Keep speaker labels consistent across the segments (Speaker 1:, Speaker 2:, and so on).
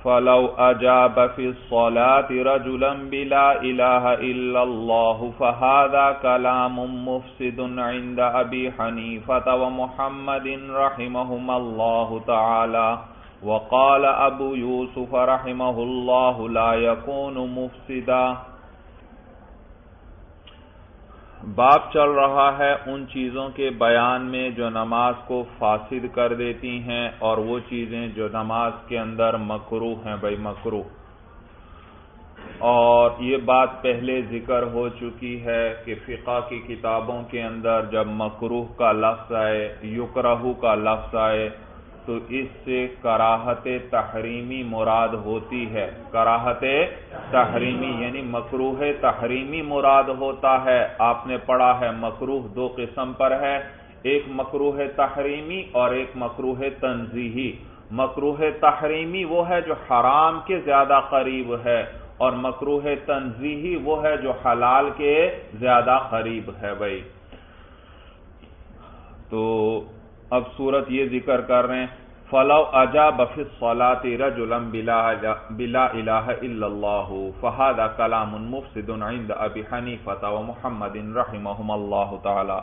Speaker 1: Flu اجاب فی الصلاۃ رجلا بلا الہ الا اللہ فہذا کلام مفسد عند ابی حنیفہ ومحمد رحمہم اللہ تعالی وقال ابو یوسف رحمہ اللہ لا یکون مفسدا۔ باب چل رہا ہے ان چیزوں کے بیان میں جو نماز کو فاسد کر دیتی ہیں اور وہ چیزیں جو نماز کے اندر مکروہ ہیں بھائی مکروہ، اور یہ بات پہلے ذکر ہو چکی ہے کہ فقہ کی کتابوں کے اندر جب مکروہ کا لفظ آئے، یکرہ کا لفظ آئے تو اس سے کراہت تحریمی مراد ہوتی ہے۔ کراہت تحریمی یعنی مکروہ تحریمی مراد ہوتا ہے۔ آپ نے پڑھا ہے مکروہ دو قسم پر ہے، ایک مکروہ تحریمی اور ایک مکروہ تنزیہی۔ مکروہ تحریمی وہ ہے جو حرام کے زیادہ قریب ہے، اور مکروہ تنزیہی وہ ہے جو حلال کے زیادہ قریب ہے بھائی۔ تو اب صورت یہ ذکر کر رہے ہیں فَلَوْ أَجَابَ فِي الصَّلَاةِ رَجُلًا بِلَا إِلَٰهَ إِلَّا اللَّهُ فَهَذَا كَلَامٌ مُفْسِدٌ عِندَ أَبِي حَنِيفَةَ وَمُحَمَّدٍ رَحِمَهُمَ اللَّهُ تعالی۔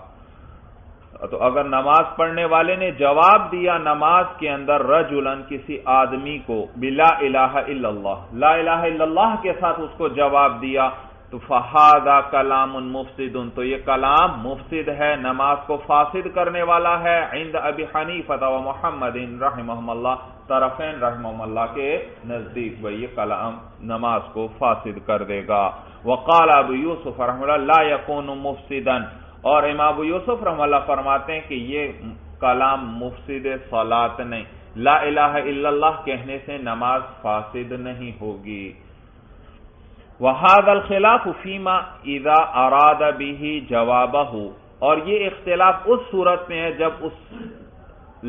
Speaker 1: تو اگر نماز پڑھنے والے نے جواب دیا نماز کے اندر رجلن کسی آدمی کو بلا الہ الا اللہ، لا الہ الا اللہ کے ساتھ اس کو جواب دیا تو فہذا کلام مفسد، تو یہ کلام مفسد ہے، نماز کو فاسد کرنے والا ہے، عند ابی حنیفہ و محمد رحمہم اللہ، طرفین رحمہم اللہ کے نزدیک بھئی یہ کلام نماز کو فاسد کر دے گا۔ وقال ابو یوسف رحمہ اللہ لا یکون مفسدا، اور امام ابو یوسف رحمہ اللہ فرماتے ہیں کہ یہ کلام مفسد صلاۃ نہیں، لا الہ الا اللہ کہنے سے نماز فاسد نہیں ہوگی۔ وَهَذَا الْخِلَافُ فِيمَا إِذَا أَرَادَ بِهِ جَوَابَهُ، اور یہ اختلاف اس صورت میں ہے جب اس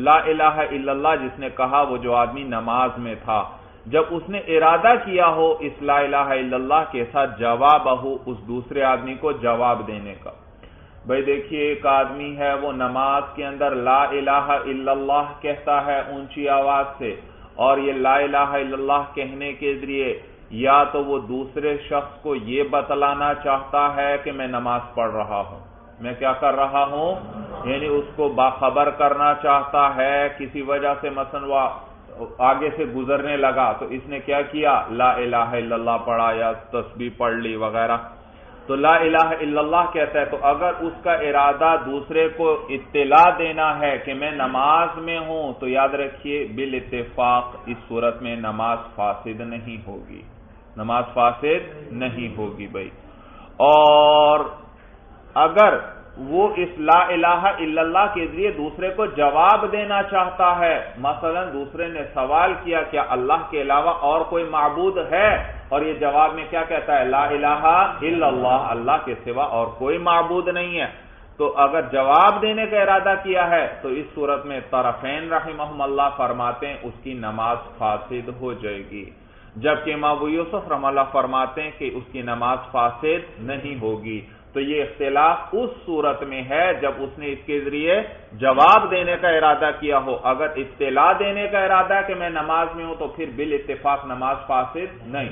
Speaker 1: لا الہ الا اللہ جس نے کہا وہ جو آدمی نماز میں تھا، جب اس نے ارادہ کیا ہو اس لا الہ الا اللہ کے ساتھ جوابہ اس دوسرے آدمی کو جواب دینے کا۔ بھئی دیکھیے ایک آدمی ہے وہ نماز کے اندر لا الہ الا اللہ کہتا ہے اونچی آواز سے، اور یہ لا الہ الا اللہ کہنے کے ذریعے یا تو وہ دوسرے شخص کو یہ بتلانا چاہتا ہے کہ میں نماز پڑھ رہا ہوں، میں کیا کر رہا ہوں، یعنی اس کو باخبر کرنا چاہتا ہے کسی وجہ سے، مثلا وہ آگے سے گزرنے لگا تو اس نے کیا کیا لا الہ الا اللہ پڑھا یا تسبیح پڑھ لی وغیرہ، تو لا الہ الا اللہ کہتا ہے۔ تو اگر اس کا ارادہ دوسرے کو اطلاع دینا ہے کہ میں نماز میں ہوں تو یاد رکھیے بالاتفاق اس صورت میں نماز فاسد نہیں ہوگی، نماز فاسد نہیں ہوگی بھائی۔ اور اگر وہ اس لا الہ الا اللہ کے ذریعے دوسرے کو جواب دینا چاہتا ہے، مثلا دوسرے نے سوال کیا کیا اللہ کے علاوہ اور کوئی معبود ہے، اور یہ جواب میں کیا کہتا ہے لا الہ الا اللہ، اللہ کے سوا اور کوئی معبود نہیں ہے، تو اگر جواب دینے کا ارادہ کیا ہے تو اس صورت میں طرفین رحمہم اللہ فرماتے ہیں اس کی نماز فاسد ہو جائے گی، جبکہ امام ابو یوسف رحمہ اللہ فرماتے ہیں کہ اس کی نماز فاسد نہیں ہوگی۔ تو یہ اختلاف اس صورت میں ہے جب اس نے اس کے ذریعے جواب دینے کا ارادہ کیا ہو، اگر اطلاع دینے کا ارادہ ہے کہ میں نماز میں ہوں تو پھر بالاتفاق نماز فاسد نہیں۔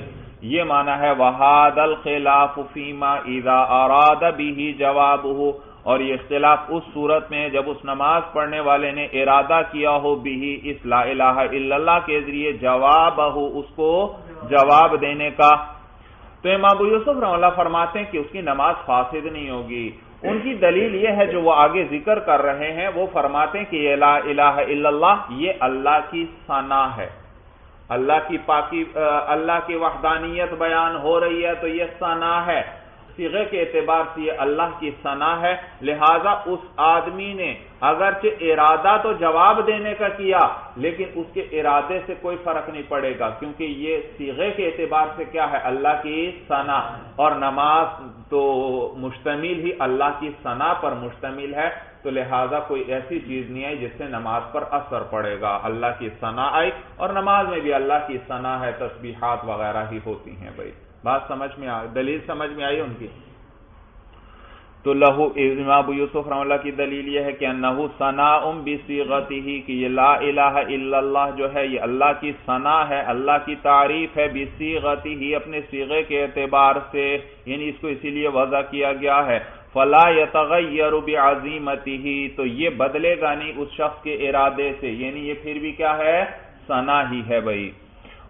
Speaker 1: یہ معنی ہے وَهَذَا الْخِلَافُ فِيمَا إِذَا أَرَادَ بِهِ جَوَابُهُ، اور یہ اختلاف اس صورت میں جب اس نماز پڑھنے والے نے ارادہ کیا ہو بھی اس لا الہ الا اللہ کے ذریعے جوابہ اس کو جواب دینے کا، تو امام ابو یوسف رحمہ اللہ فرماتے ہیں کہ اس کی نماز فاسد نہیں ہوگی۔ ان کی دلیل یہ ہے جو وہ آگے ذکر کر رہے ہیں، وہ فرماتے ہیں کہ یہ لا الہ الا اللہ یہ اللہ کی ثنا ہے، اللہ کی پاکی، اللہ کی وحدانیت بیان ہو رہی ہے تو یہ ثنا ہے، صیغے کے اعتبار سے یہ اللہ کی ثنا ہے، لہذا اس آدمی نے اگرچہ ارادہ تو جواب دینے کا کیا لیکن اس کے ارادے سے کوئی فرق نہیں پڑے گا، کیونکہ یہ صیغے کے اعتبار سے کیا ہے اللہ کی ثنا، اور نماز تو مشتمل ہی اللہ کی ثنا پر مشتمل ہے، تو لہذا کوئی ایسی چیز نہیں آئی جس سے نماز پر اثر پڑے گا، اللہ کی ثنا آئی، اور نماز میں بھی اللہ کی ثنا ہے، تسبیحات وغیرہ ہی ہوتی ہیں بھائی۔ بات سمجھ میں آئی، دلیل سمجھ میں آئی ان کی؟ تو لہو امام ابو یوسف رحمہ اللہ کی دلیل یہ ہے کہ انہو ثناء بصیغتہ، کہ یہ لا الہ الا اللہ جو ہے یہ اللہ کی ثنا ہے، اللہ کی تعریف ہے، بصیغتہ اپنے صیغے کے اعتبار سے، یعنی اس کو اسی لیے وضع کیا گیا ہے، فلا یتغیر بعظیمتہ، تو یہ بدلے گا نہیں اس شخص کے ارادے سے، یعنی یہ پھر بھی کیا ہے، ثنا ہی ہے بھائی۔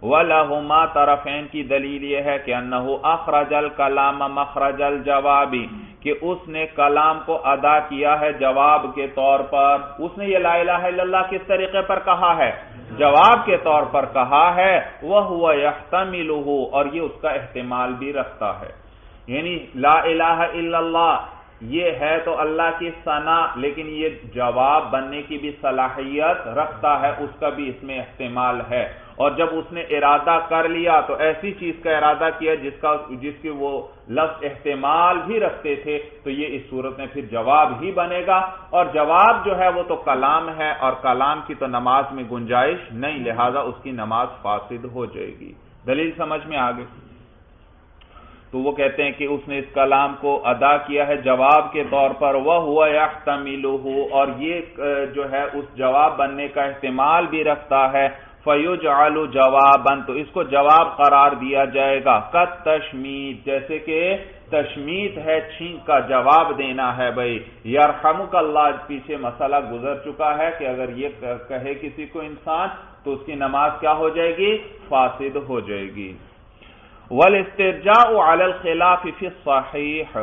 Speaker 1: وَلَهُمَا طرفین کی دلیل یہ ہے کہ انہو اخرج الکلام مخرج الجوابی، کہ اس نے کلام کو ادا کیا ہے جواب کے طور پر۔ اس نے یہ لا الہ الا اللہ کس طریقے پر کہا ہے؟ جواب کے طور پر کہا ہے، وَهُوَ يَحْتَمِلُهُ، اور یہ اس کا احتمال بھی رکھتا ہے، یعنی لا الہ الا اللہ یہ ہے تو اللہ کی ثنا، لیکن یہ جواب بننے کی بھی صلاحیت رکھتا ہے، اس کا بھی اس میں احتمال ہے، اور جب اس نے ارادہ کر لیا تو ایسی چیز کا ارادہ کیا جس کی وہ لفظ احتمال بھی رکھتے تھے، تو یہ اس صورت میں پھر جواب ہی بنے گا، اور جواب جو ہے وہ تو کلام ہے، اور کلام کی تو نماز میں گنجائش نہیں، لہذا اس کی نماز فاسد ہو جائے گی۔ دلیل سمجھ میں آگے؟ تو وہ کہتے ہیں کہ اس نے اس کلام کو ادا کیا ہے جواب کے طور پر، وَهُوَ يَحْتَمِلُهُ، اور یہ جو ہے اس جواب بننے کا احتمال بھی رکھتا ہے، فَيُجْعَلُ جَوَابًا، تو اس کو جواب قرار دیا جائے گا، کَالتَّشْمِيتِ، جیسے کہ تشمیت ہے، چھینک کا جواب دینا ہے بھائی، یرحمک اللہ، پیچھے مسئلہ گزر چکا ہے کہ اگر یہ کہے کسی کو انسان تو اس کی نماز کیا ہو جائے گی؟ فاسد ہو جائے گی۔ والاسترجاع علی الخلاف فی الصحیح،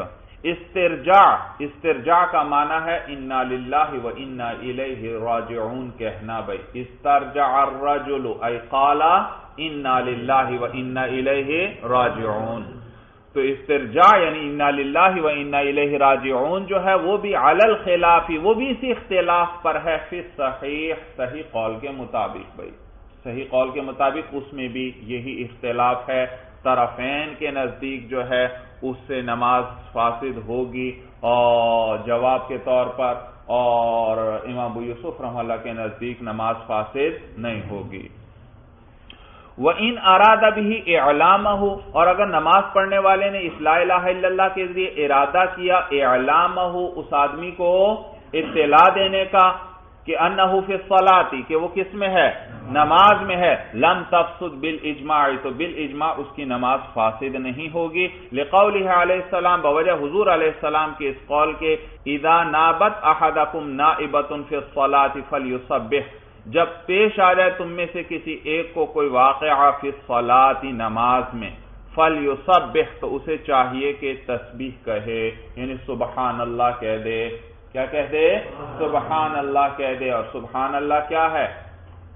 Speaker 1: استرجاع کا معنی ہے انا للہ و انا الیہ راجعون کہنا بھائی، استرجع الرجل ای قال انا للہ و انا الیہ راجعون، تو استرجاع یعنی انا للہ و انا الیہ راجعون جو ہے وہ بھی علی الخلاف، وہ بھی اسی اختلاف پر ہے، فی الصحیح، صحیح قول کے مطابق بھائی، صحیح قول کے مطابق اس میں بھی یہی اختلاف ہے، طرفین کے نزدیک جو ہے اس سے نماز فاسد ہوگی اور جواب کے طور پر، اور امام ابو یوسف رحمہ اللہ کے نزدیک نماز فاسد نہیں ہوگی۔ وَإِنْ أَرَادَ بِهِ إِعْلَامَهُ، اور اگر نماز پڑھنے والے نے اس لا الہ الا اللہ کے ذریعے ارادہ کیا إِعْلَامَهُ، اس آدمی کو اطلاع دینے کا، کہ انہو فی الصلاۃ، کہ وہ کس میں ہے؟ نماز میں ہے، لم تفسد بالاجماع، تو بالاجماع اس کی نماز فاسد نہیں ہوگی، لقولہ علیہ السلام، بوجہ حضور علیہ السلام کے اس قول کے، اذا نابت احدکم نائبۃ فی الصلاۃ فلیسبح، جب پیش آ جائے تم میں سے کسی ایک کو کوئی واقعہ فی الصلاۃ، نماز میں، فلیسبح، تو اسے چاہیے کہ تسبیح کہے، یعنی سبحان اللہ کہہ دے، کیا کہہ دے؟ سبحان اللہ کہہ دے، اور سبحان اللہ کیا ہے؟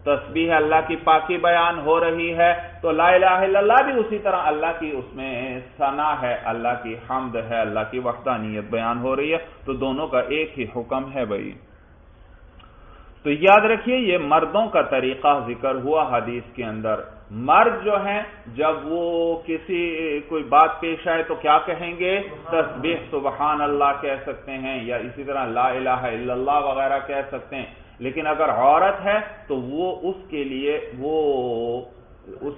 Speaker 1: تسبیح، اللہ کی پاکی بیان ہو رہی ہے، تو لا الہ الا اللہ بھی اسی طرح اللہ کی اس میں ثنا ہے، اللہ کی حمد ہے، اللہ کی وحدانیت بیان ہو رہی ہے، تو دونوں کا ایک ہی حکم ہے بھائی۔ تو یاد رکھیے یہ مردوں کا طریقہ ذکر ہوا حدیث کے اندر، مرد جو ہیں جب وہ کسی کوئی بات پیش آئے تو کیا کہیں گے؟ تسبیح سبحان اللہ کہہ سکتے ہیں، یا اسی طرح لا الہ الا اللہ وغیرہ کہہ سکتے ہیں، لیکن اگر عورت ہے تو وہ اس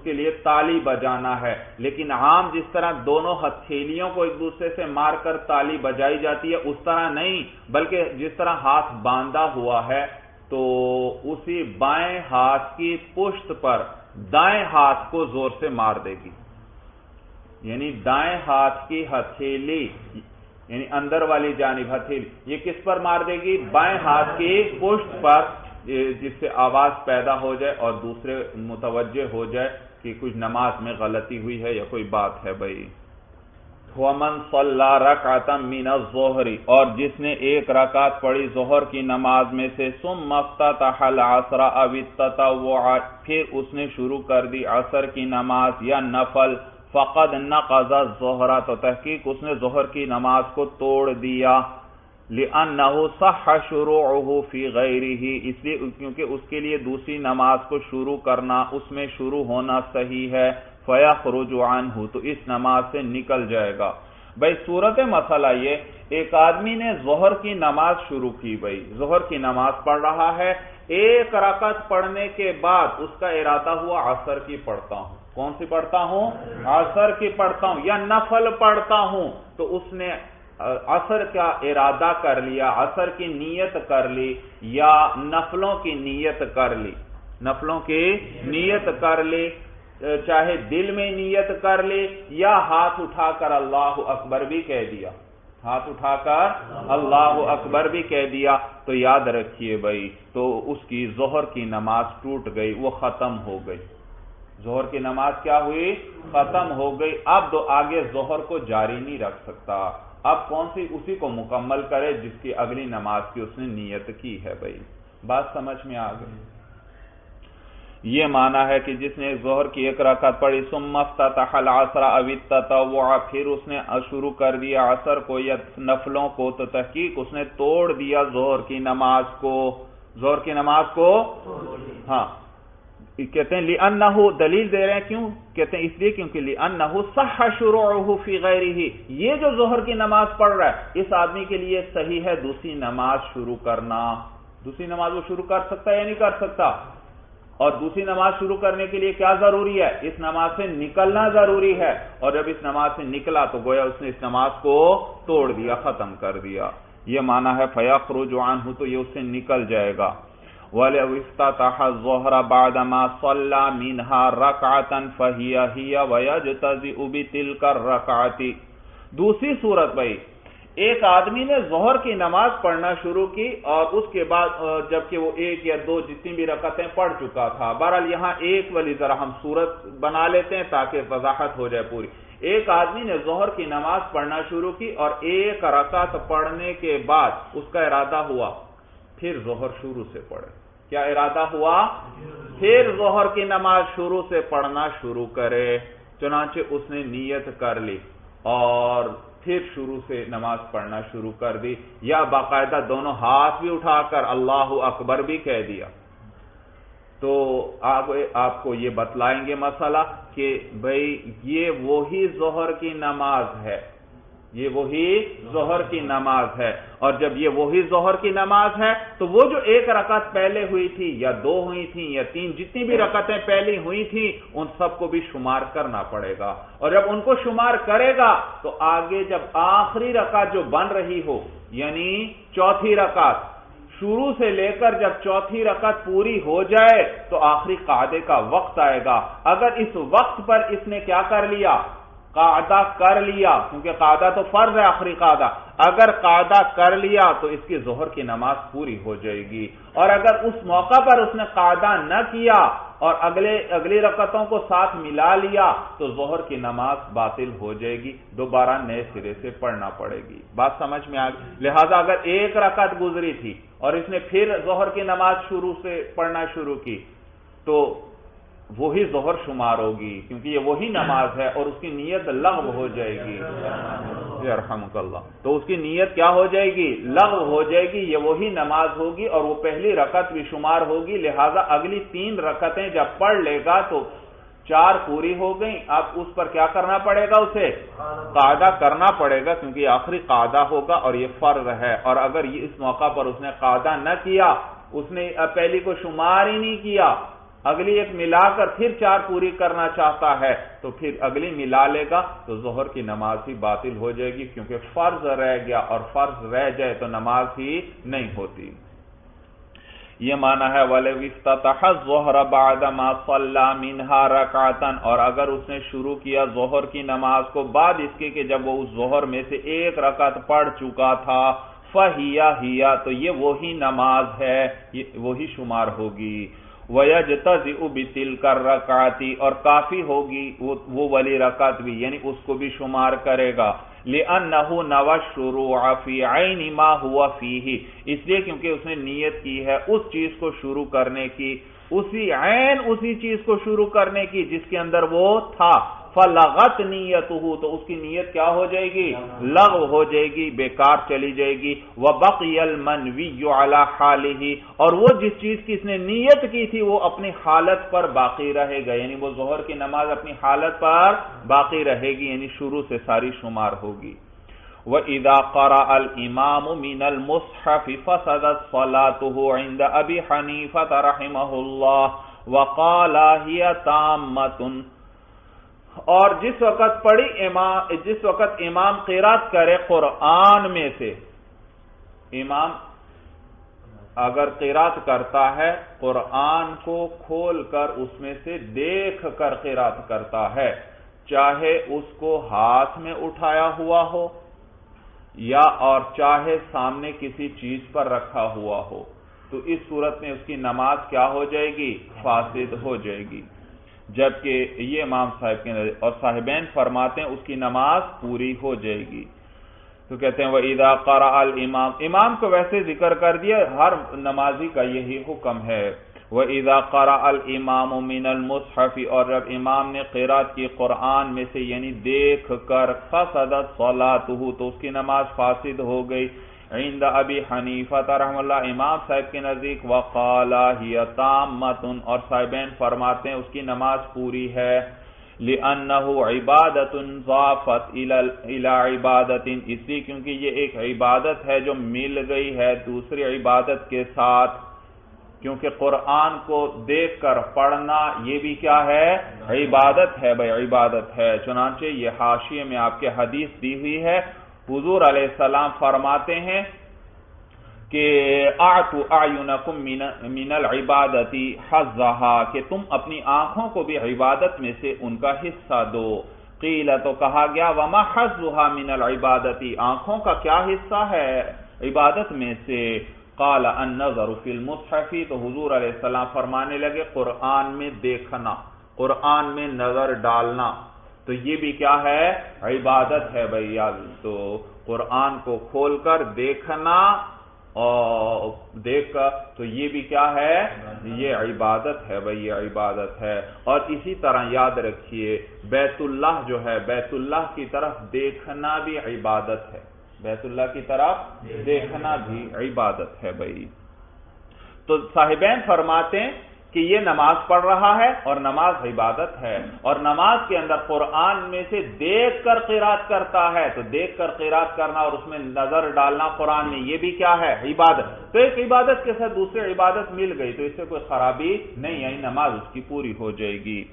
Speaker 1: کے لیے تالی بجانا ہے، لیکن عام جس طرح دونوں ہتھیلیوں کو ایک دوسرے سے مار کر تالی بجائی جاتی ہے اس طرح نہیں، بلکہ جس طرح ہاتھ باندھا ہوا ہے تو اسی بائیں ہاتھ کی پشت پر دائیں ہاتھ کو زور سے مار دے گی، یعنی دائیں ہاتھ کی ہتھیلی، یعنی اندر والی جانب ہتھیلی، یہ کس پر مار دے گی؟ بائیں ہاتھ کی پشت پر، جس سے آواز پیدا ہو جائے اور دوسرے متوجہ ہو جائے کہ کچھ نماز میں غلطی ہوئی ہے یا کوئی بات ہے بھائی۔ وَمَنْ صَلَّى رَكْعَةً مِّنَ الظُّهْرِ، اور جس نے ایک رکعت پڑھی ظہر کی نماز میں سے، ثُمَّ افْتَتَحَ الْعَصْرَ أَوِ التَّطَوُّعَ، پھر اس نے شروع کر دی عصر کی نماز یا نفل، فَقَدْ نَقَضَ الظُّهْرَ، تو تحقیق اس نے ظہر کی نماز کو توڑ دیا، لِأَنَّهُ صَحَّ شُرُوعُهُ فِي غَيْرِهِ، اس لیے کیونکہ اس کے لیے دوسری نماز کو شروع کرنا، اس میں شروع ہونا صحیح ہے، فَيَخْرُجُ عَنْهُ، تو اس نماز سے نکل جائے گا۔ بھائی صورت مسئلہ یہ، ایک آدمی نے ظہر کی نماز شروع کی، بھائی ظہر کی نماز پڑھ رہا ہے، ایک رکعت پڑھنے کے بعد اس کا ارادہ ہوا عصر کی پڑھتا ہوں، کون سی پڑھتا ہوں؟ عصر کی پڑھتا ہوں یا نفل پڑھتا ہوں، تو اس نے عصر کا ارادہ کر لیا، عصر کی نیت کر لی، یا نفلوں کی نیت کر لی، نفلوں کی نیت کر لی، چاہے دل میں نیت کر لی یا ہاتھ اٹھا کر اللہ اکبر بھی کہہ دیا، ہاتھ اٹھا کر اللہ اکبر بھی کہہ دیا، تو یاد رکھیے بھائی، تو اس کی ظہر کی نماز ٹوٹ گئی، وہ ختم ہو گئی، ظہر کی نماز کیا ہوئی؟ ختم ہو گئی۔ اب تو آگے ظہر کو جاری نہیں رکھ سکتا، اب کون سی؟ اسی کو مکمل کرے جس کی اگلی نماز کی اس نے نیت کی ہے بھائی۔ بات سمجھ میں آ گئی؟ یہ معنی ہے کہ جس نے ظہر کی ایک رکعت پڑھی، ثم افتتح العصر او التطوع، پھر اس نے شروع کر دیا عصر کو یا نفلوں کو، تو تحقیق اس نے توڑ دیا ظہر کی نماز کو، ظہر کی نماز کو، ہاں کہتے ہیں لِأَنَّهُ، دلیل دے رہے ہیں کیوں؟ کہتے ہیں اس لیے کیونکہ لِأَنَّهُ صح شروعه فی غیرہ، یہ جو ظہر کی نماز پڑھ رہا ہے اس آدمی کے لیے صحیح ہے دوسری نماز شروع کرنا، دوسری نماز وہ شروع کر سکتا ہے یا نہیں کر سکتا؟ اور دوسری نماز شروع کرنے کے لیے کیا ضروری ہے؟ اس نماز سے نکلنا ضروری ہے، اور جب اس نماز سے نکلا تو گویا اس نے اس نماز کو توڑ دیا، ختم کر دیا۔ یہ معنی ہے فَيَخْرُجُ عَنْهُ، تو یہ اس سے نکل جائے گا۔ وَلَوْ افتتح الظُّهْرَ بَعْدَمَا صَلَّى مِنْهَا رَكْعَةً فَهِيَ هِيَ وَيَجْتَزِئُ بِتِلْكَ الرَّكْعَةِ۔ دوسری صورت بھائی، ایک آدمی نے ظہر کی نماز پڑھنا شروع کی اور اس کے بعد جبکہ وہ ایک یا دو جتنی بھی رکعتیں پڑھ چکا تھا، بہرحال یہاں ایک والی ذرا ہم صورت بنا لیتے ہیں تاکہ وضاحت ہو جائے پوری۔ ایک آدمی نے ظہر کی نماز پڑھنا شروع کی اور ایک رکعت پڑھنے کے بعد اس کا ارادہ ہوا پھر ظہر شروع سے پڑھے۔ کیا ارادہ ہوا؟ پھر ظہر کی نماز شروع سے پڑھنا شروع کرے، چنانچہ اس نے نیت کر لی اور پھر شروع سے نماز پڑھنا شروع کر دی، یا باقاعدہ دونوں ہاتھ بھی اٹھا کر اللہ اکبر بھی کہہ دیا، تو آپ کو یہ بتلائیں گے مسئلہ کہ بھئی یہ وہی ظہر کی نماز ہے، یہ وہی ظہر کی نماز ہے، اور جب یہ وہی ظہر کی نماز ہے تو وہ جو ایک رکعت پہلے ہوئی تھی یا دو ہوئی تھیں یا تین، جتنی بھی رکعتیں پہلی ہوئی تھیں ان سب کو بھی شمار کرنا پڑے گا، اور جب ان کو شمار کرے گا تو آگے جب آخری رکعت جو بن رہی ہو یعنی چوتھی رکعت، شروع سے لے کر جب چوتھی رکعت پوری ہو جائے تو آخری قعدے کا وقت آئے گا، اگر اس وقت پر اس نے کیا کر لیا؟ قعدہ کر لیا، کیونکہ قعدہ تو فرض ہے آخری قعدہ، اگر قعدہ کر لیا تو اس کی ظہر کی نماز پوری ہو جائے گی، اور اگر اس موقع پر اس نے قعدہ نہ کیا اور اگلی رکعتوں کو ساتھ ملا لیا تو ظہر کی نماز باطل ہو جائے گی، دوبارہ نئے سرے سے پڑھنا پڑے گی۔ بات سمجھ میں آ گئی؟ لہذا اگر ایک رکعت گزری تھی اور اس نے پھر ظہر کی نماز شروع سے پڑھنا شروع کی تو وہی ظہر شمار ہوگی، کیونکہ یہ وہی نماز ہے اور اس کی نیت لغو ہو جائے گی، یرحمک اللہ، تو اس کی نیت کیا ہو جائے گی؟ لغو ہو جائے گی، یہ وہی نماز ہوگی اور وہ پہلی رکعت بھی شمار ہوگی، لہذا اگلی تین رکعتیں جب پڑھ لے گا تو چار پوری ہو گئیں، اب اس پر کیا کرنا پڑے گا؟ اسے قعدہ کرنا پڑے گا، کیونکہ یہ آخری قعدہ ہوگا اور یہ فرض ہے، اور اگر اس موقع پر اس نے قعدہ نہ کیا، اس نے پہلی کو شمار ہی نہیں کیا، اگلی ایک ملا کر پھر چار پوری کرنا چاہتا ہے تو پھر اگلی ملا لے گا تو ظہر کی نماز ہی باطل ہو جائے گی، کیونکہ فرض رہ گیا اور فرض رہ جائے تو نماز ہی نہیں ہوتی۔ یہ معنی ہے وَلَوْ افتتح الظُّهْرَ بَعْدَمَا صَلَّى مِنْهَا رَكْعَةً، اور اگر اس نے شروع کیا ظہر کی نماز کو بعد اس کے کہ جب وہ اس ظہر میں سے ایک رکعت پڑھ چکا تھا، فَهِيَ هِيَ، تو یہ وہی نماز ہے، یہ وہی شمار ہوگی، وَيَجْتَزِئُ بِتِلْكَ الرَّكْعَةِ، اور کافی ہوگی وہ والی رکعت بھی، یعنی اس کو بھی شمار کرے گا، لِأَنَّهُ نَوَى الشُّرُوعَ فِي عَيْنِ مَا هُوَ فِيهِ، اس لیے کیونکہ اس نے نیت کی ہے اس چیز کو شروع کرنے کی، اسی چیز کو شروع کرنے کی جس کے اندر وہ تھا، فَلَغَتْ نِيَّتُهُ، تو اس کی نیت کیا ہو جائے گی؟ لغو ہو جائے گی، بیکار چلی جائے گی، وَبَقِيَ الْمَنْوِيُّ عَلَى حَالِهِ، اور وہ جس چیز کی اس نے نیت کی تھی وہ اپنی حالت پر باقی رہے گا، یعنی وہ ظہر کی نماز اپنی حالت پر باقی رہے گی، یعنی شروع سے ساری شمار ہوگی۔ وَإِذَا قَرَأَ الْإِمَامُ مِنَ الْمُصْحَفِ فَسَدَتْ صَلَاتُهُ عِنْدَ أَبِي حَنِيفَةَ رَحِمَهُ اللَّهُ وَقَالَ هِيَ تَامَّةٌ اور جس وقت امام قرات کرے قرآن میں سے، امام اگر قرات کرتا ہے قرآن کو کھول کر اس میں سے دیکھ کر قرات کرتا ہے، چاہے اس کو ہاتھ میں اٹھایا ہوا ہو یا اور چاہے سامنے کسی چیز پر رکھا ہوا ہو، تو اس صورت میں اس کی نماز کیا ہو جائے گی؟ فاسد ہو جائے گی، جبکہ یہ امام صاحب کے نظر اور صاحبین فرماتے ہیں اس کی نماز پوری ہو جائے گی۔ تو کہتے ہیں وَإِذَا قَرَأَ الْإِمَامُ، امام کو ویسے ذکر کر دیا، ہر نمازی کا یہی حکم ہے۔ وَإِذَا قَرَأَ الْإِمَامُ مِنَ الْمُصْحَفِ، اور جب امام نے قرات کی قرآن میں سے یعنی دیکھ کر، فَسَدَتْ صَلَاتُهُ، تو اس کی نماز فاسد ہو گئی۔ عند ابی حنیفہ رحمہ اللہ، امام صاحب کے نزدیک، وقال ہی تامۃ، اور صاحبین فرماتے ہیں اس کی نماز پوری ہے، لأنہ عبادۃ ضافت الی عبادۃ، اس لیے کیونکہ یہ ایک عبادت ہے جو مل گئی ہے دوسری عبادت کے ساتھ، کیونکہ قرآن کو دیکھ کر پڑھنا یہ بھی کیا ہے؟ عبادت ہے، بھائی عبادت ہے۔ چنانچہ یہ حاشیے میں آپ کے حدیث دی ہوئی ہے، حضور علیہ السلام فرماتے ہیں کہ اعطوا اعینکم من العبادۃ حظھا، کہ تم اپنی آنکھوں کو بھی عبادت میں سے ان کا حصہ دو۔ قیل، تو کہا گیا وما حظھا من العبادۃ، آنکھوں کا کیا حصہ ہے عبادت میں سے؟ قال النظر فی المصحف، تو حضور علیہ السلام فرمانے لگے قرآن میں دیکھنا، قرآن میں نظر ڈالنا، تو یہ بھی کیا ہے؟ عبادت ہے بھائی یاد۔ تو قرآن کو کھول کر دیکھنا اور دیکھ کر، تو یہ بھی کیا ہے؟ یہ عبادت ہے بھائی، یہ عبادت ہے۔ اور اسی طرح یاد رکھیے بیت اللہ جو ہے، بیت اللہ کی طرف دیکھنا بھی عبادت ہے، بیت اللہ کی طرف دیکھنا بھی عبادت ہے بھائی۔ تو صاحبین فرماتے ہیں کہ یہ نماز پڑھ رہا ہے اور نماز عبادت ہے، اور نماز کے اندر قرآن میں سے دیکھ کر قرات کرتا ہے، تو دیکھ کر قرات کرنا اور اس میں نظر ڈالنا قرآن میں، یہ بھی کیا ہے؟ عبادت۔ تو ایک عبادت کے ساتھ دوسری عبادت مل گئی تو اس سے کوئی خرابی نہیں آئی، نماز اس کی پوری ہو جائے گی۔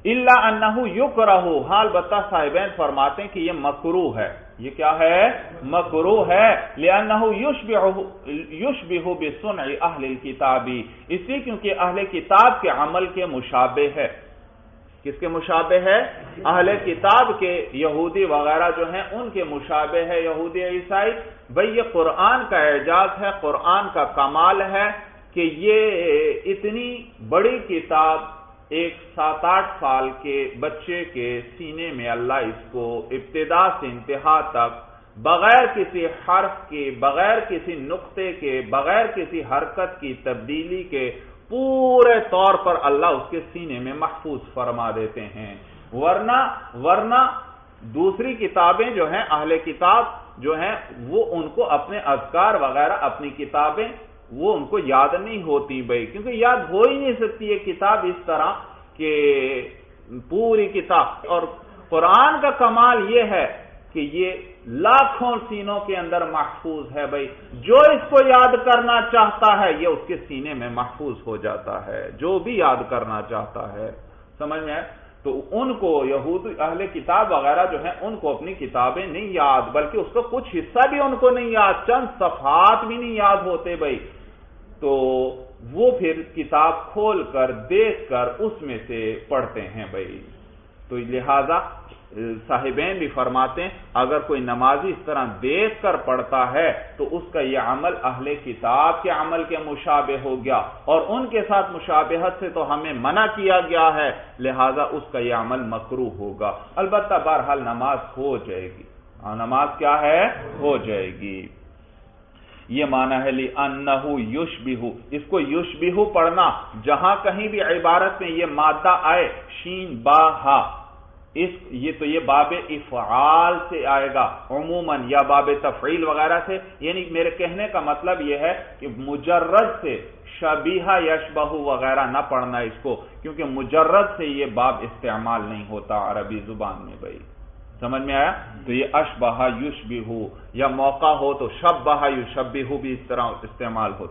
Speaker 1: الا انہ یکرہ، حال بتا صاحبین فرماتے ہیں کہ یہ مکروہ ہے، یہ کیا ہے؟ مکروہ ہے، لأنہ یشبہ بصنع اہل الکتاب، اس لیے کیونکہ اہل کتاب کے عمل کے مشابہ ہے۔ کس کے مشابہ ہے؟ اہل کتاب کے، یہودی وغیرہ جو ہیں ان کے مشابہ ہے، یہودی عیسائی۔ بھئی یہ قرآن کا اعجاز ہے، قرآن کا کمال ہے کہ یہ اتنی بڑی کتاب ایک 7-8 سال کے بچے کے سینے میں اللہ اس کو ابتدا سے انتہا تک بغیر کسی حرف کے، بغیر کسی نقطے کے، بغیر کسی حرکت کی تبدیلی کے پورے طور پر اللہ اس کے سینے میں محفوظ فرما دیتے ہیں۔ ورنہ دوسری کتابیں جو ہیں، اہل کتاب جو ہیں، وہ ان کو اپنے اذکار وغیرہ، اپنی کتابیں وہ ان کو یاد نہیں ہوتی بھائی، کیونکہ یاد ہو ہی نہیں سکتی یہ کتاب اس طرح کہ پوری کتاب۔ اور قرآن کا کمال یہ ہے کہ یہ لاکھوں سینوں کے اندر محفوظ ہے بھائی، جو اس کو یاد کرنا چاہتا ہے یہ اس کے سینے میں محفوظ ہو جاتا ہے، جو بھی یاد کرنا چاہتا ہے، سمجھ میں آئے؟ تو ان کو یہود اہل کتاب وغیرہ جو ہیں ان کو اپنی کتابیں نہیں یاد، بلکہ اس کا کچھ حصہ بھی ان کو نہیں یاد، چند صفحات بھی نہیں یاد ہوتے بھائی، تو وہ پھر کتاب کھول کر دیکھ کر اس میں سے پڑھتے ہیں بھائی۔ تو لہذا صاحبین بھی فرماتے ہیں اگر کوئی نمازی اس طرح دیکھ کر پڑھتا ہے تو اس کا یہ عمل اہل کتاب کے عمل کے مشابہ ہو گیا، اور ان کے ساتھ مشابہت سے تو ہمیں منع کیا گیا ہے، لہذا اس کا یہ عمل مکروہ ہوگا۔ البتہ بہرحال نماز ہو جائے گی، نماز کیا ہے؟ ہو جائے گی۔ یہ معنی ہے لِأَنَّهُ يُشْبِهُ، اس کو یشبہ پڑھنا، جہاں کہیں بھی عبارت میں یہ مادہ آئے شین با ہا، یہ تو یہ باب افعال سے آئے گا عموماً، یا باب تفعیل وغیرہ سے، یعنی میرے کہنے کا مطلب یہ ہے کہ مجرد سے شبیہ یشبہ وغیرہ نہ پڑھنا اس کو، کیونکہ مجرد سے یہ باب استعمال نہیں ہوتا عربی زبان میں بھائی، سمجھ میں آیا؟ تو یہ اشبہ یشبہ، یا موقع ہو تو شبہ یشبہ بھی اس طرح استعمال ہو۔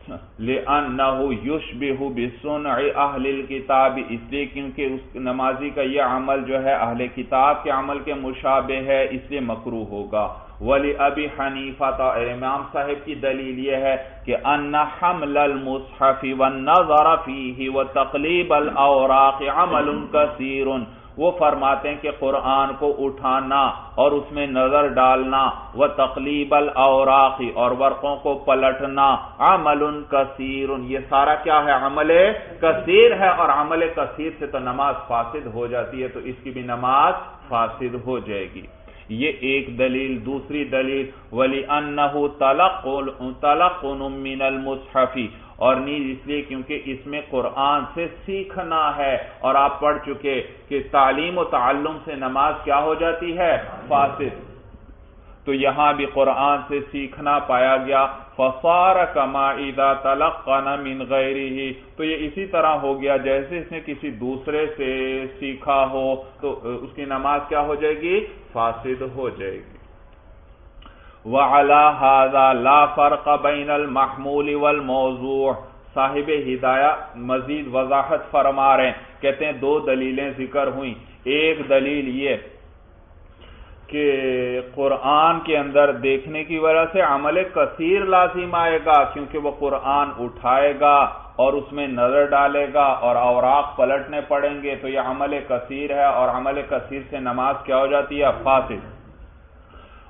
Speaker 1: لِأَنَّهُ يُشْبِهُ بِصُنْعِ أَهْلِ الْكِتَابِ، اس لیے کیونکہ اس نمازی کا یہ عمل جو ہے اہل کتاب کے عمل کے مشابہ ہے، اس لیے مکروہ ہوگا۔ وَلِأَبِي حَنِیفَةَ، امام صاحب کی دلیل یہ ہے کہ أَنَّ حَمْلَ الْمُصْحَفِ وَالنَّظَرَ فِيهِ وَتَقْلِيبَ الْأَوْرَاقِ عَمَلٌ كَثِيرٌ، وہ فرماتے ہیں کہ قرآن کو اٹھانا اور اس میں نظر ڈالنا، وَتَقْلِيبَ الْأَوْرَاقِ اور ورقوں کو پلٹنا، عَمَلٌ كَثِيرٌ، یہ سارا کیا ہے؟ عمل کثیر ہے، اور عمل کثیر سے تو نماز فاسد ہو جاتی ہے، تو اس کی بھی نماز فاسد ہو جائے گی۔ یہ ایک دلیل۔ دوسری دلیل وَلِأَنَّهُ تَلَقُّنٌ مِّنَ الْمُصْحَفِ، اور نیز اس لیے کیونکہ اس میں قرآن سے سیکھنا ہے، اور آپ پڑھ چکے کہ تعلیم و تعلم سے نماز کیا ہو جاتی ہے؟ فاسد۔ تو یہاں بھی قرآن سے سیکھنا پایا گیا، فَصَارَ كَمَا إِذَا تَلَقَّنَ مِنْ غَيْرِهِ، تو یہ اسی طرح ہو گیا جیسے اس نے کسی دوسرے سے سیکھا ہو، تو اس کی نماز کیا ہو جائے گی؟ فاسد ہو جائے گی۔ وَعَلَى هَذَا لَا فَرْقَ بَيْنَ الْمَحْمُولِ وَالْمَوْضُوعِ، صاحب ہدایہ مزید وضاحت فرما رہے ہیں، کہتے ہیں دو دلیلیں ذکر ہوئیں۔ ایک دلیل یہ کہ قرآن کے اندر دیکھنے کی وجہ سے عمل کثیر لازم آئے گا، کیونکہ وہ قرآن اٹھائے گا اور اس میں نظر ڈالے گا اور اوراق پلٹنے پڑیں گے، تو یہ عمل کثیر ہے، اور عمل کثیر سے نماز کیا ہو جاتی ہے؟ فاسد۔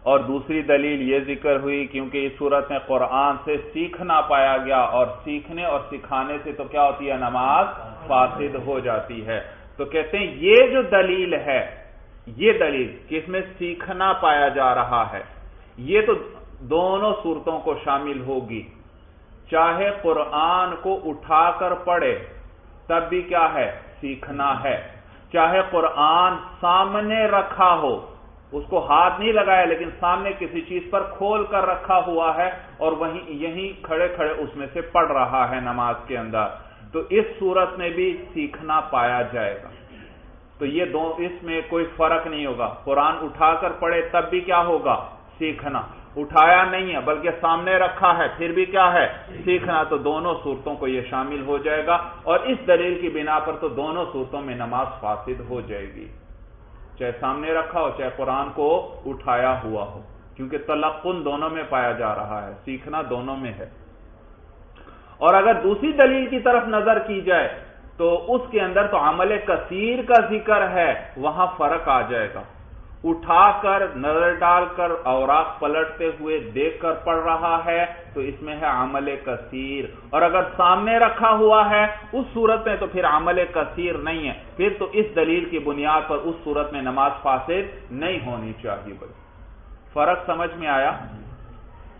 Speaker 1: اور دوسری دلیل یہ ذکر ہوئی کیونکہ اس صورت میں قرآن سے سیکھنا پایا گیا، اور سیکھنے اور سکھانے سے تو کیا ہوتی ہے؟ نماز فاسد ہو جاتی ہے۔ تو کہتے ہیں یہ جو دلیل ہے، یہ دلیل کہ اس میں سیکھنا پایا جا رہا ہے، یہ تو دونوں صورتوں کو شامل ہوگی، چاہے قرآن کو اٹھا کر پڑھے تب بھی کیا ہے؟ سیکھنا ہے، چاہے قرآن سامنے رکھا ہو، اس کو ہاتھ نہیں لگایا لیکن سامنے کسی چیز پر کھول کر رکھا ہوا ہے اور یہیں کھڑے کھڑے اس میں سے پڑھ رہا ہے نماز کے اندر، تو اس صورت میں بھی سیکھنا پایا جائے گا۔ تو یہ اس میں کوئی فرق نہیں ہوگا، قرآن اٹھا کر پڑھے تب بھی کیا ہوگا؟ سیکھنا، اٹھایا نہیں ہے بلکہ سامنے رکھا ہے پھر بھی کیا ہے؟ سیکھنا، تو دونوں صورتوں کو یہ شامل ہو جائے گا، اور اس دلیل کی بنا پر تو دونوں صورتوں میں نماز فاسد ہو جائے گی، چاہے سامنے رکھا ہو چاہے قرآن کو اٹھایا ہوا ہو، کیونکہ تلقن دونوں میں پایا جا رہا ہے، سیکھنا دونوں میں ہے۔ اور اگر دوسری دلیل کی طرف نظر کی جائے تو اس کے اندر تو عمل کثیر کا ذکر ہے، وہاں فرق آ جائے گا، اٹھا کر نظر ڈال کر اوراق پلٹتے ہوئے دیکھ کر پڑھ رہا ہے تو اس میں ہے عمل کثیر، اور اگر سامنے رکھا ہوا ہے اس صورت میں تو پھر عمل کثیر نہیں ہے، پھر تو اس دلیل کی بنیاد پر اس صورت میں نماز فاسد نہیں ہونی چاہیے۔ بھائی فرق سمجھ میں آیا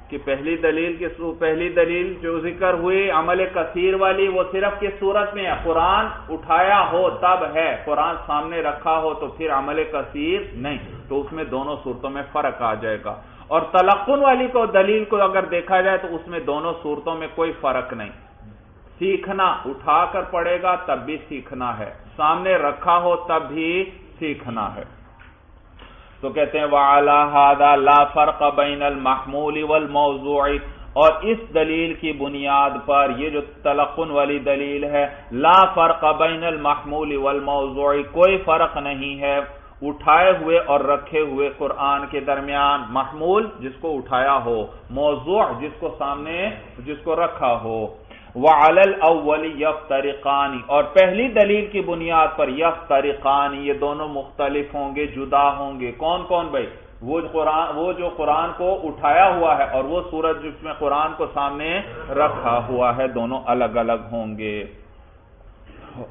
Speaker 1: کہ پہلی دلیل جو ذکر ہوئی عمل کثیر والی، وہ صرف کس صورت میں ہے؟ قرآن اٹھایا ہو تب ہے، قرآن سامنے رکھا ہو تو پھر عمل کثیر نہیں، تو اس میں دونوں صورتوں میں فرق آ جائے گا۔ اور تلقن والی کو دلیل کو اگر دیکھا جائے تو اس میں دونوں صورتوں میں کوئی فرق نہیں، سیکھنا اٹھا کر پڑے گا تب بھی سیکھنا ہے، سامنے رکھا ہو تب بھی سیکھنا ہے۔ تو کہتے ہیں وَعَلَى هَذَا لَا فَرْقَ بَيْنَ الْمَحْمُولِ وَالْمَوْضُوعِ، اور اس دلیل کی بنیاد پر یہ جو تلقن والی دلیل ہے، لا فرق بین المحمول والموضوع، کوئی فرق نہیں ہے اٹھائے ہوئے اور رکھے ہوئے قرآن کے درمیان، محمول جس کو اٹھایا ہو، موضوع جس کو رکھا ہو۔ وَعَلَى الْأَوَّلِ يَفْتَرِقَانِ، اور پہلی دلیل کی بنیاد پر یفترقان، یہ دونوں مختلف ہوں گے، جدا ہوں گے۔ کون کون بھائی؟ وہ جو قرآن کو اٹھایا ہوا ہے اور وہ سورت جس میں قرآن کو سامنے رکھا ہوا ہے، دونوں الگ الگ ہوں گے۔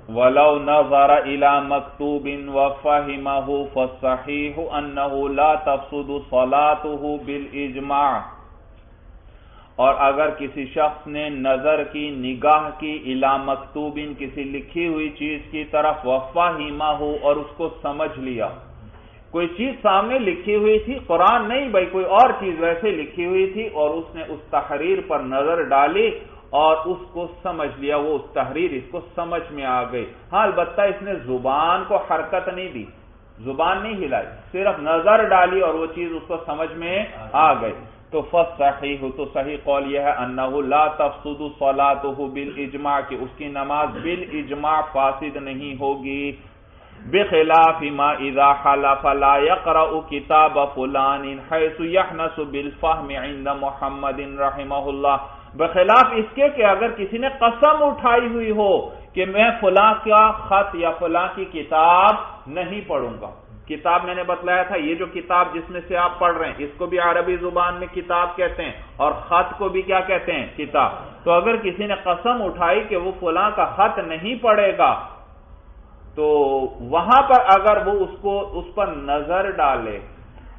Speaker 1: وَلَوْ نَظَرَ إِلَى مَكْتُوبٍ وَفَهِمَهُ فَالصَّحِيحُ أَنَّهُ لَا تَفْسُدُ صَلَاتُهُ بِالْإِجْمَاعِ، اور اگر کسی شخص نے نظر کی، نگاہ کی، اِلَى مَكْتُوبٍ کسی لکھی ہوئی چیز کی طرف، وَفَهِمَهُ اور اس کو سمجھ لیا، کوئی چیز سامنے لکھی ہوئی تھی، قرآن نہیں بھائی کوئی اور چیز ویسے لکھی ہوئی تھی، اور اس نے اس تحریر پر نظر ڈالی اور اس کو سمجھ لیا، وہ اس تحریر اس کو سمجھ میں آ گئی، ہاں البتہ اس نے زبان کو حرکت نہیں دی، زبان نہیں ہلائی، صرف نظر ڈالی اور وہ چیز اس کو سمجھ میں آ گئی، تو فصحیح تو صحیح قول یہ ہے انہ لا تفسد صلاتہ بالاجماع کہ اس کی نماز بالاجماع فاسد نہیں ہوگی. بخلاف ما اذا حلف لا يقرأ کتاب فلان حيث يحنس بالفهم عند محمد رحمہ اللہ، بخلاف اس کے کہ اگر کسی نے قسم اٹھائی ہوئی ہو کہ میں فلاں کا خط یا فلاں کی کتاب نہیں پڑھوں گا. کتاب میں نے بتلایا تھا یہ جو کتاب جس میں سے آپ پڑھ رہے ہیں اس کو بھی عربی زبان میں کتاب کہتے ہیں اور خط کو بھی کیا کہتے ہیں؟ کتاب. تو اگر کسی نے قسم اٹھائی کہ وہ فلاں کا خط نہیں پڑھے گا تو وہاں پر اگر وہ اس پر نظر ڈالے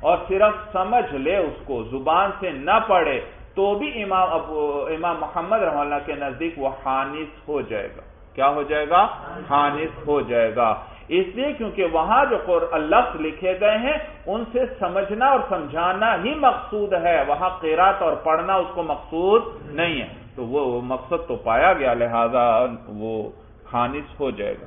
Speaker 1: اور صرف سمجھ لے اس کو زبان سے نہ پڑھے تو بھی امام محمد رحمہ اللہ کے نزدیک وہ حانث ہو جائے گا. کیا ہو جائے گا؟ حانث ہو جائے گا. اس لیے کیونکہ وہاں جو لفظ لکھے گئے ہیں ان سے سمجھنا اور سمجھانا ہی مقصود ہے، وہاں قرات اور پڑھنا اس کو مقصود نہیں ہے. تو وہ مقصد تو پایا گیا، لہذا وہ حانث ہو جائے گا.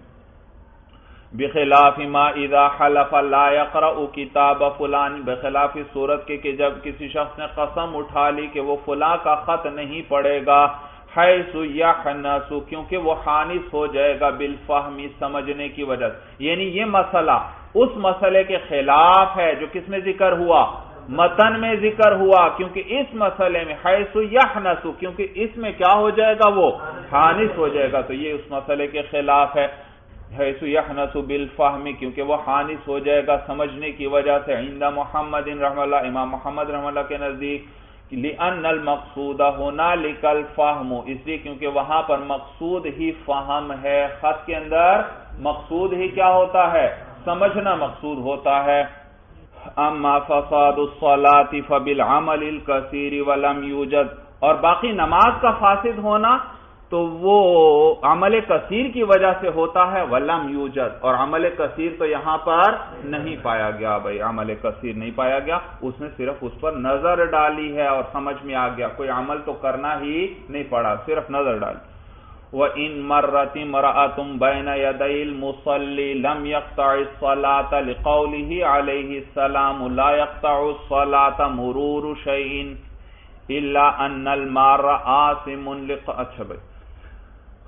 Speaker 1: بخلاف ما اذا حلف لا يقرأ کتاب فلان، بخلاف اس صورت کے کہ جب کسی شخص نے قسم اٹھا لی کہ وہ فلاں کا خط نہیں پڑھے گا، حیث یحنس کیونکہ وہ حانث ہو جائے گا بالفہم سمجھنے کی وجہ سے. یعنی یہ مسئلہ اس مسئلے کے خلاف ہے جو کس میں ذکر ہوا؟ متن میں ذکر ہوا. کیونکہ اس مسئلے میں حیث یحنس کیونکہ اس میں کیا ہو جائے گا؟ وہ حانث ہو جائے گا. تو یہ اس مسئلے کے خلاف ہے. حیث یحنس بالفہم کیونکہ وہ حانث ہو جائے گا سمجھنے کی وجہ سے. عند محمد رحمہ اللہ، امام محمد رحمہ اللہ کے نزدیک، لأن المقصود هنالك الفهم، اس لیے کیونکہ وہاں پر مقصود ہی فہم ہے. خط کے اندر مقصود ہی کیا ہوتا ہے؟ سمجھنا مقصود ہوتا ہے. اما فساد الصلاة فبالعمل الكثير ولم يوجد، اور باقی نماز کا فاسد ہونا تو وہ عمل کثیر کی وجہ سے ہوتا ہے. ولم یوجد، اور عمل کثیر تو یہاں پر نہیں پایا گیا. بھائی عمل کثیر نہیں پایا گیا، اس نے صرف اس پر نظر ڈالی ہے اور سمجھ میں آ گیا. کوئی عمل تو کرنا ہی نہیں پڑا، صرف نظر ڈالی. وَإِن مَرَّتِ امْرَأَةٌ بَيْنَ يَدَيِ الْمُصَلِّ لَمْ يَقْطَعِ الصَّلَاةَ لِقَوْلِهِ عَلَيْهِ السَّلَامُ لَا يَقْطَعُ الصَّلَاةَ مُرُورُ شَيْءٍ إِلَّا أَنَّ الْمَارَّ آثِمٌ اچھا بھائی.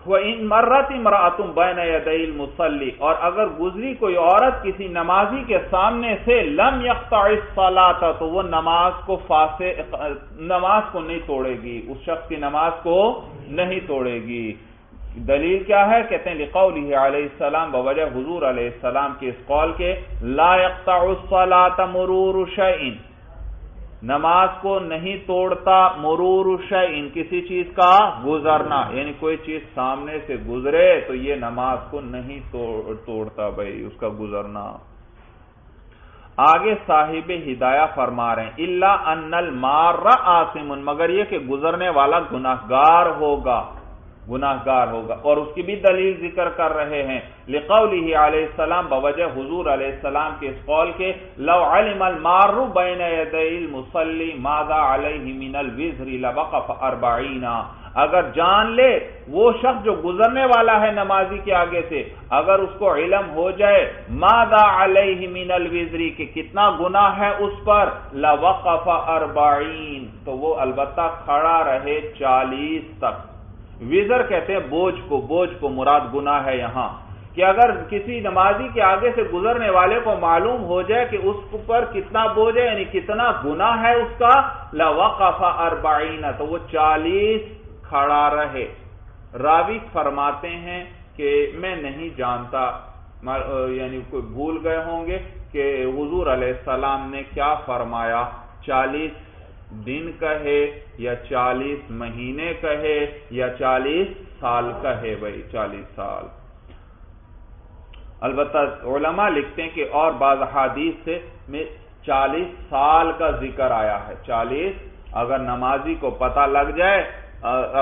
Speaker 1: وَإِن مَرَّتِ امْرَأَةٌ بَيْنَ يَدَيِ الْمُصَلِّ، اور اگر گزری کوئی عورت کسی نمازی کے سامنے سے، لم يقطع الصلاۃ تو وہ نماز کو نہیں توڑے گی، اس شخص کی نماز کو نہیں توڑے گی. دلیل کیا ہے؟ کہتے ہیں لقولہ علیہ السلام، بوجہ حضور علیہ السلام کے اس قول کے، لا يقطع الصلاۃ مرور شیء، نماز کو نہیں توڑتا مرور شیء کسی چیز کا گزرنا، یعنی کوئی چیز سامنے سے گزرے تو یہ نماز کو نہیں توڑتا بھائی اس کا گزرنا. آگے صاحب ہدایہ فرما رہے ہیں الا ان المار آثم، مگر یہ کہ گزرنے والا گناہگار ہوگا، اور اس کی بھی دلیل ذکر کر رہے ہیں لقولہ علیہ السلام، بوجہ حضور علیہ السلام کے اس قول کے، لو علم المار بین یدی المصلی ماذا علیہ من الوزر لوقف 40، اگر جان لے وہ شخص جو گزرنے والا ہے نمازی کے آگے سے، اگر اس کو علم ہو جائے ماذا علیہ من الوزر کہ کتنا گناہ ہے اس پر، لوقف 40 تو وہ البتہ کھڑا رہے 40 تک. وزر کہتے ہیں بوجھ کو مراد گناہ ہے یہاں، کہ اگر کسی نمازی کے آگے سے گزرنے والے کو معلوم ہو جائے کہ اس پر کتنا بوجھ ہے، یعنی کتنا گناہ ہے اس کا، لوقف 40 تو وہ 40 کھڑا رہے. راوی فرماتے ہیں کہ میں نہیں جانتا، یعنی کوئی بھول گئے ہوں گے کہ حضور علیہ السلام نے کیا فرمایا، 40 دن کہے یا 40 مہینے کہے یا 40 سال کہے. بھائی 40 سال. البتہ علماء لکھتے ہیں کہ اور بعض حدیث سے 40 سال کا ذکر آیا ہے. 40 اگر نمازی کو پتہ لگ جائے،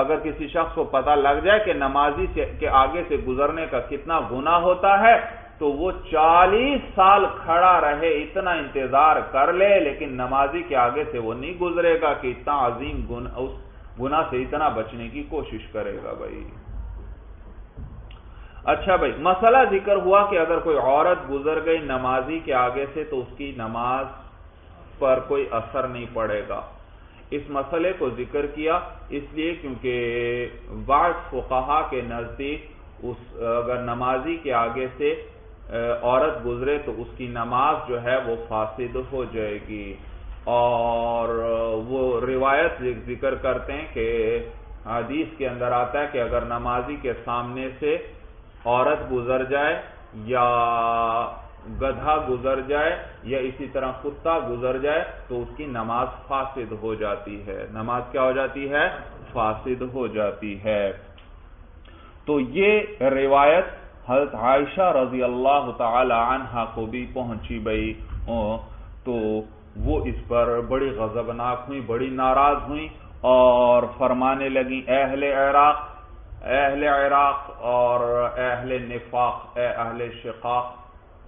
Speaker 1: اگر کسی شخص کو پتہ لگ جائے کہ نمازی کے آگے سے گزرنے کا کتنا گناہ ہوتا ہے تو وہ 40 سال کھڑا رہے، اتنا انتظار کر لے، لیکن نمازی کے آگے سے وہ نہیں گزرے گا کہ اتنا عظیم گناہ سے اتنا بچنے کی کوشش کرے گا. بھائی اچھا بھائی، مسئلہ ذکر ہوا کہ اگر کوئی عورت گزر گئی نمازی کے آگے سے تو اس کی نماز پر کوئی اثر نہیں پڑے گا. اس مسئلے کو ذکر کیا اس لیے کیونکہ بعض فقہا کے نزدیک اگر نمازی کے آگے سے عورت گزرے تو اس کی نماز جو ہے وہ فاسد ہو جائے گی، اور وہ روایت ذکر کرتے ہیں کہ حدیث کے اندر آتا ہے کہ اگر نمازی کے سامنے سے عورت گزر جائے یا گدھا گزر جائے یا اسی طرح کتا گزر جائے تو اس کی نماز فاسد ہو جاتی ہے، نماز کیا ہو جاتی ہے؟ فاسد ہو جاتی ہے۔ تو یہ روایت حضرت عائشہ رضی اللہ تعالی عنہا کو بھی پہنچی بھئی، تو وہ اس پر بڑی غضبناک ہوئی، بڑی ناراض ہوئی اور فرمانے لگیں اہل عراق اور اہل نفاق، اے اہل شقاق،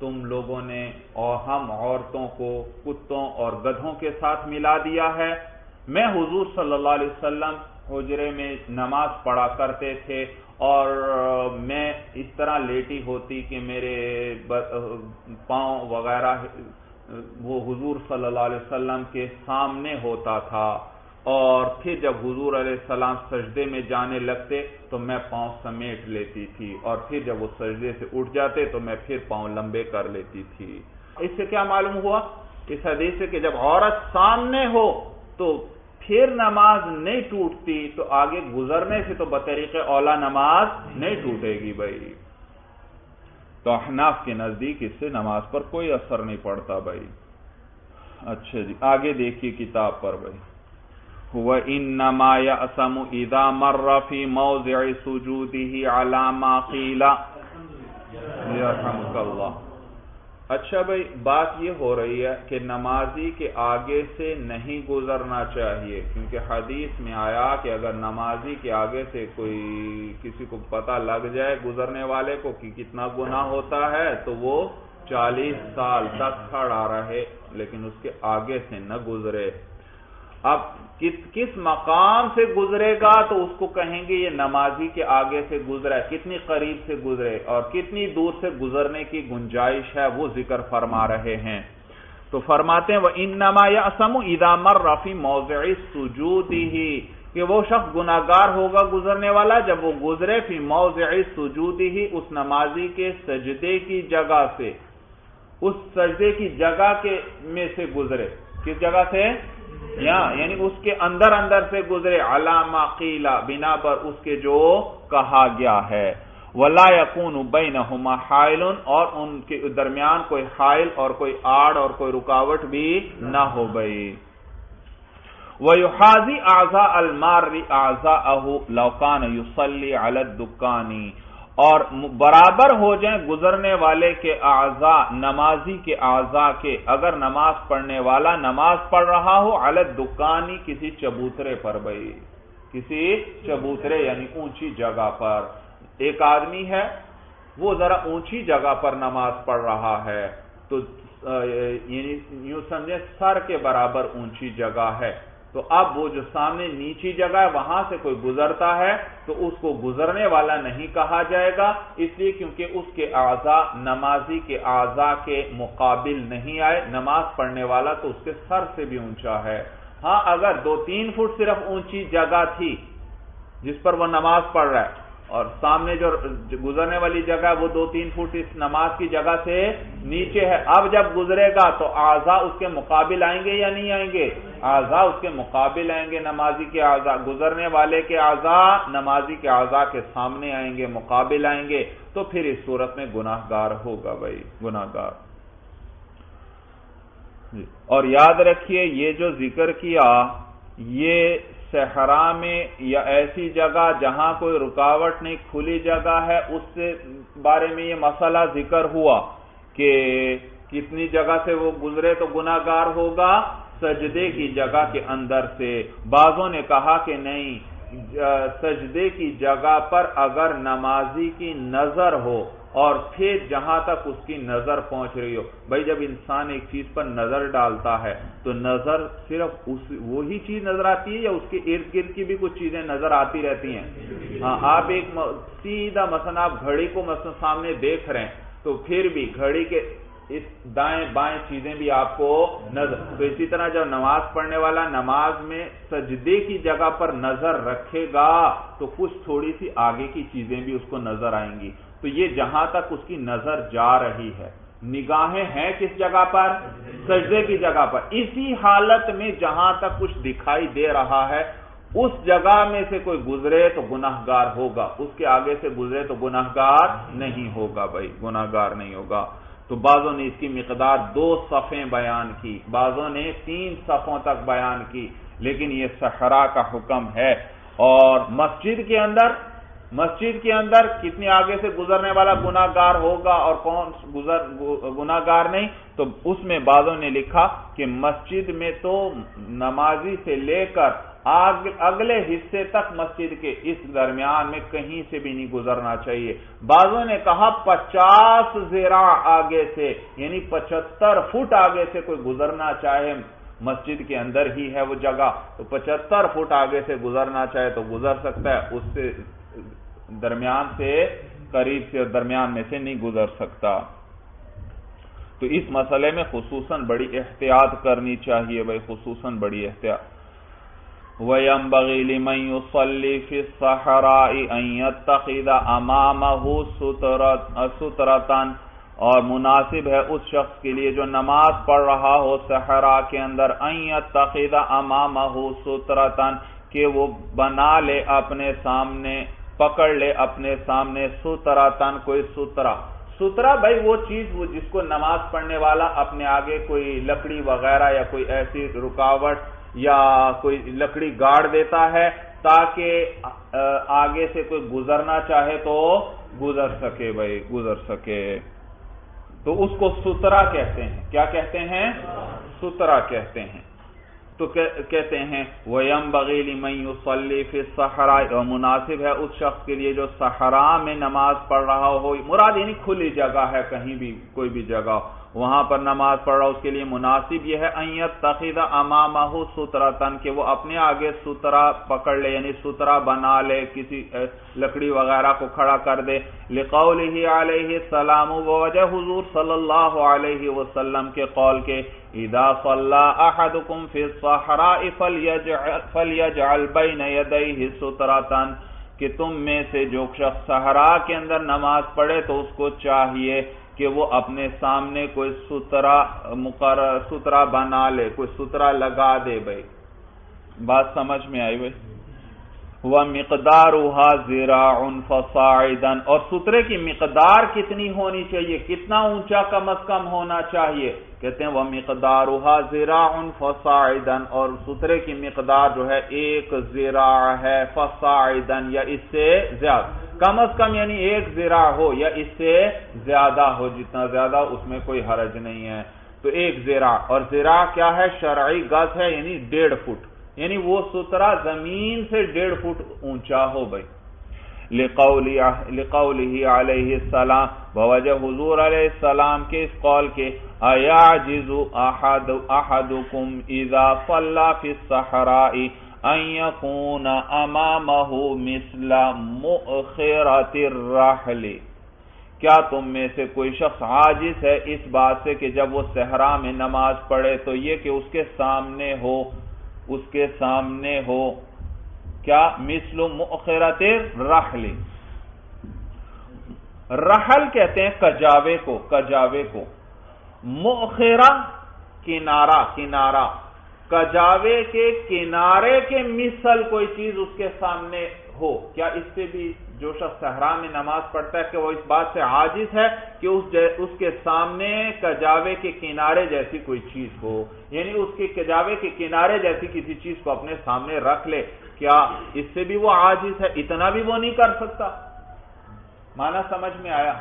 Speaker 1: تم لوگوں نے اور ہم عورتوں کو کتوں اور گدھوں کے ساتھ ملا دیا ہے۔ میں حضور صلی اللہ علیہ وسلم حجرے میں نماز پڑھا کرتے تھے اور میں اس طرح لیٹی ہوتی کہ میرے پاؤں وغیرہ وہ حضور صلی اللہ علیہ وسلم کے سامنے ہوتا تھا، اور پھر جب حضور علیہ السلام سجدے میں جانے لگتے تو میں پاؤں سمیٹ لیتی تھی، اور پھر جب وہ سجدے سے اٹھ جاتے تو میں پھر پاؤں لمبے کر لیتی تھی۔ اس سے کیا معلوم ہوا؟ اس حدیث سے کہ جب عورت سامنے ہو تو پھر نماز نہیں ٹوٹتی، تو آگے گزرنے سے تو بطریق اولا نماز نہیں ٹوٹے گی بھائی۔ تو احناف کے نزدیک اس سے نماز پر کوئی اثر نہیں پڑتا بھائی۔ اچھا جی، آگے دیکھیے کتاب پر بھائی، وَإِنَّمَا يَأْثَمُ إِذَا مَرَّ فِي مَوْضِعِ سُجُودِهِ عَلَى مَا قِيلَ يَرْحَمُكَ اللَّهُ۔ اچھا بھائی، بات یہ ہو رہی ہے کہ نمازی کے آگے سے نہیں گزرنا چاہیے، کیونکہ حدیث میں آیا کہ اگر نمازی کے آگے سے کوئی کسی کو پتہ لگ جائے گزرنے والے کو کہ کتنا گناہ ہوتا ہے تو وہ 40 سال تک کھڑا رہے لیکن اس کے آگے سے نہ گزرے۔ اب کس مقام سے گزرے گا تو اس کو کہیں گے یہ نمازی کے آگے سے گزرا ہے، کتنی قریب سے گزرے اور کتنی دور سے گزرنے کی گنجائش ہے وہ ذکر فرما رہے ہیں۔ تو فرماتے ہیں وَإِنَّمَا يَأْثَمُ إِذَا مَرَّ فِي مَوْضِعِ سُجُودِهِ، کہ وہ شخص گناہگار ہوگا گزرنے والا جب وہ گزرے فی موضع سجودہ، اس نمازی کے سجدے کی جگہ سے، اس سجدے کی جگہ کے میں سے گزرے، کس جگہ سے؟ یعنی اس کے اندر سے گزرے، علی ما قیل، بنا پر اس کے جو کہا گیا ہے، ولا یکون بینہما حائل، اور ان کے درمیان کوئی حائل اور کوئی آڑ اور کوئی رکاوٹ بھی نہ ہو گئی۔ وَيُحَاذِي أَعْضَاءَ الْمَارِّ أَعْضَاءَهُ لَوْ كَانَ يُصَلِّي عَلَى الدُّكَّانِ، اور برابر ہو جائیں گزرنے والے کے اعضاء، نمازی کے اعضاء کے، اگر نماز پڑھنے والا نماز پڑھ رہا ہو علی الدکانی، کسی چبوترے پر بھائی، کسی چبوترے یعنی اونچی جگہ پر۔ ایک آدمی ہے وہ ذرا اونچی جگہ پر نماز پڑھ رہا ہے، تو یعنی یوں سمجھیں سر کے برابر اونچی جگہ ہے، تو اب وہ جو سامنے نیچی جگہ ہے وہاں سے کوئی گزرتا ہے تو اس کو گزرنے والا نہیں کہا جائے گا، اس لیے کیونکہ اس کے اعضاء نمازی کے اعضاء کے مقابل نہیں آئے، نماز پڑھنے والا تو اس کے سر سے بھی اونچا ہے۔ ہاں اگر 2-3 فٹ صرف اونچی جگہ تھی جس پر وہ نماز پڑھ رہا ہے اور سامنے جو گزرنے والی جگہ ہے وہ 2-3 فٹ اس نماز کی جگہ سے نیچے ہے، اب جب گزرے گا تو اعضاء اس کے مقابل آئیں گے یا نہیں آئیں گے؟ اعضاء اس کے مقابل آئیں گے، نمازی کے اعضاء، گزرنے والے کے اعضاء نمازی کے اعضاء کے سامنے آئیں گے، مقابل آئیں گے، تو پھر اس صورت میں گناہگار ہوگا بھائی، گناہگار۔ اور یاد رکھیے یہ جو ذکر کیا یہ صحرا میں یا ایسی جگہ جہاں کوئی رکاوٹ نہیں، کھلی جگہ ہے، اس سے بارے میں یہ مسئلہ ذکر ہوا کہ کتنی جگہ سے وہ گزرے تو گناہگار ہوگا، سجدے کی جگہ کے اندر سے۔ بعضوں نے کہا کہ نہیں، سجدے کی جگہ پر اگر نمازی کی نظر ہو اور پھر جہاں تک اس کی نظر پہنچ رہی ہو، بھائی جب انسان ایک چیز پر نظر ڈالتا ہے تو نظر صرف وہی چیز نظر آتی ہے یا اس کے ارد گرد کی بھی کچھ چیزیں نظر آتی رہتی ہیں؟ ہاں، آپ ایک سیدھا مثلا آپ گھڑی کو مثلا سامنے دیکھ رہے ہیں تو پھر بھی گھڑی کے اس دائیں بائیں چیزیں بھی آپ کو نظر. تو اسی طرح جب نماز پڑھنے والا نماز میں سجدے کی جگہ پر نظر رکھے گا تو کچھ تھوڑی سی آگے کی چیزیں بھی اس کو نظر آئیں گی. تو یہ جہاں تک اس کی نظر جا رہی ہے، نگاہیں ہیں کس جگہ پر؟ سجدے کی جگہ پر. اسی حالت میں جہاں تک کچھ دکھائی دے رہا ہے اس جگہ میں سے کوئی گزرے تو گناہگار ہوگا، اس کے آگے سے گزرے تو گناہگار نہیں ہوگا. بھائی گناہگار نہیں ہوگا. تو بعضوں نے اس کی مقدار 2 صفیں بیان کی، بعضوں نے 3 صفوں تک بیان کی، لیکن یہ صحرا کا حکم ہے. اور مسجد کے اندر کتنی آگے سے گزرنے والا گناہگار ہوگا اور کون گناہگار نہیں؟ تو اس میں بعضوں نے لکھا کہ مسجد میں تو نمازی سے لے کر اگلے حصے تک مسجد کے اس درمیان میں کہیں سے بھی نہیں گزرنا چاہیے. بعضوں نے کہا 50 ذراع آگے سے، یعنی 75 فٹ آگے سے کوئی گزرنا چاہے، مسجد کے اندر ہی ہے وہ جگہ، تو 75 فٹ آگے سے گزرنا چاہے تو گزر سکتا ہے، اس سے درمیان سے قریب سے درمیان میں سے نہیں گزر سکتا. تو اس مسئلے میں خصوصاً بڑی احتیاط کرنی چاہیے بھائی، خصوصاً بڑی احتیاط. وَيَنبَغِي لِمَنْ يُصَلِّي فِي الصَّحْرَاءِ أَنْ يَتَّخِذَ أَمَامَهُ سُتْرَةً، اور مناسب ہے اس شخص کے لیے جو نماز پڑھ رہا ہو صحرا کے اندر، أَنْ يَتَّخِذَ أَمَامَهُ سُتْرَةً، کہ وہ بنا لے اپنے سامنے، پکڑ لے اپنے سامنے ستراتن، کوئی سترا بھائی وہ چیز وہ جس کو نماز پڑھنے والا اپنے آگے کوئی لکڑی وغیرہ یا کوئی ایسی رکاوٹ یا کوئی لکڑی گاڑ دیتا ہے تاکہ آگے سے کوئی گزرنا چاہے تو گزر سکے بھائی، گزر سکے. تو اس کو سترا کہتے ہیں. کیا کہتے ہیں؟ سترا کہتے ہیں. تو کہتے ہیں وَيَنبَغِي لِمَنْ يُصَلِّي فِي الصَّحْرَاءِ، اور مناسب ہے اس شخص کے لیے جو صحرا میں نماز پڑھ رہا ہو، مراد یعنی کھلی جگہ ہے، کہیں بھی کوئی بھی جگہ وہاں پر نماز پڑھ رہا ہو، اس کے لیے مناسب یہ ہے أَنْ يَتَّخِذَ أَمَامَهُ سُتْرَةً، کہ وہ اپنے آگے سترا پکڑ لے، یعنی سترا بنا لے، کسی لکڑی وغیرہ کو کھڑا کر دے. لِقَوْلِهِ عَلَيْهِ السَّلَامُ، ووجہ حضور صلی اللہ علیہ وسلم کے قول کے اذا صلى احدكم في الصحراء فليجعل بين يديه سترة، کہ تم میں سے جو شخص صحرا کے اندر نماز پڑھے تو اس کو چاہیے کہ وہ اپنے سامنے کوئی سترا بنا لے، کوئی سترا لگا دے. بھائی بات سمجھ میں آئی بھائی؟ وَمِقْدَارُهَا ذِرَاعٌ فَصَاعِدًا، اور سترے کی مقدار کتنی ہونی چاہیے، کتنا اونچا کم از کم ہونا چاہیے؟ کہتے ہیں وَمِقْدَارُهَا ذِرَاعٌ فَصَاعِدًا، اور سترے کی مقدار جو ہے 1 ذراع ہے، فَصَاعِدًا یا اس سے زیادہ، کم از کم یعنی 1 ذراع ہو یا اس سے زیادہ ہو، جتنا زیادہ اس میں کوئی حرج نہیں ہے. تو 1 ذراع، اور ذراع کیا ہے؟ شرعی گز ہے، یعنی 1.5 فٹ، یعنی وہ سترا زمین سے 1.5 فٹ اونچا ہو. بھائی لِقَوْلِهِ عَلَيْهِ السَّلَامُ، بوجہ حضور علیہ السلام کے اس قول کے أَيَعْجِزُ أَحَدُكُمْ إِذَا صَلَّى فِي الصَّحْرَاءِ أَنْ يَكُونَ أَمَامَهُ مِثْلَ مُؤْخِرَةِ الرَّحْلِ، کیا تم میں سے کوئی شخص عاجز ہے اس بات سے کہ جب وہ صحرا میں نماز پڑھے تو یہ کہ اس کے سامنے ہو کیا؟ مثل مؤخرۃ الرحل، رحل کہتے ہیں کجاوے کو، مؤخرہ کنارہ، کجاوے کے کنارے کے مثل کوئی چیز اس کے سامنے ہو. کیا اس سے بھی جو شخص صحرا میں نماز پڑھتا ہے کہ وہ اس بات سے عاجز ہے کہ اس کے سامنے کجاوے کے کنارے جیسی کوئی چیز ہو، یعنی اس کے کجاوے کے کنارے جیسی کسی چیز کو اپنے سامنے رکھ لے، کیا اس سے بھی وہ عاجز ہے؟ اتنا بھی وہ نہیں کر سکتا. معنی سمجھ میں آیا؟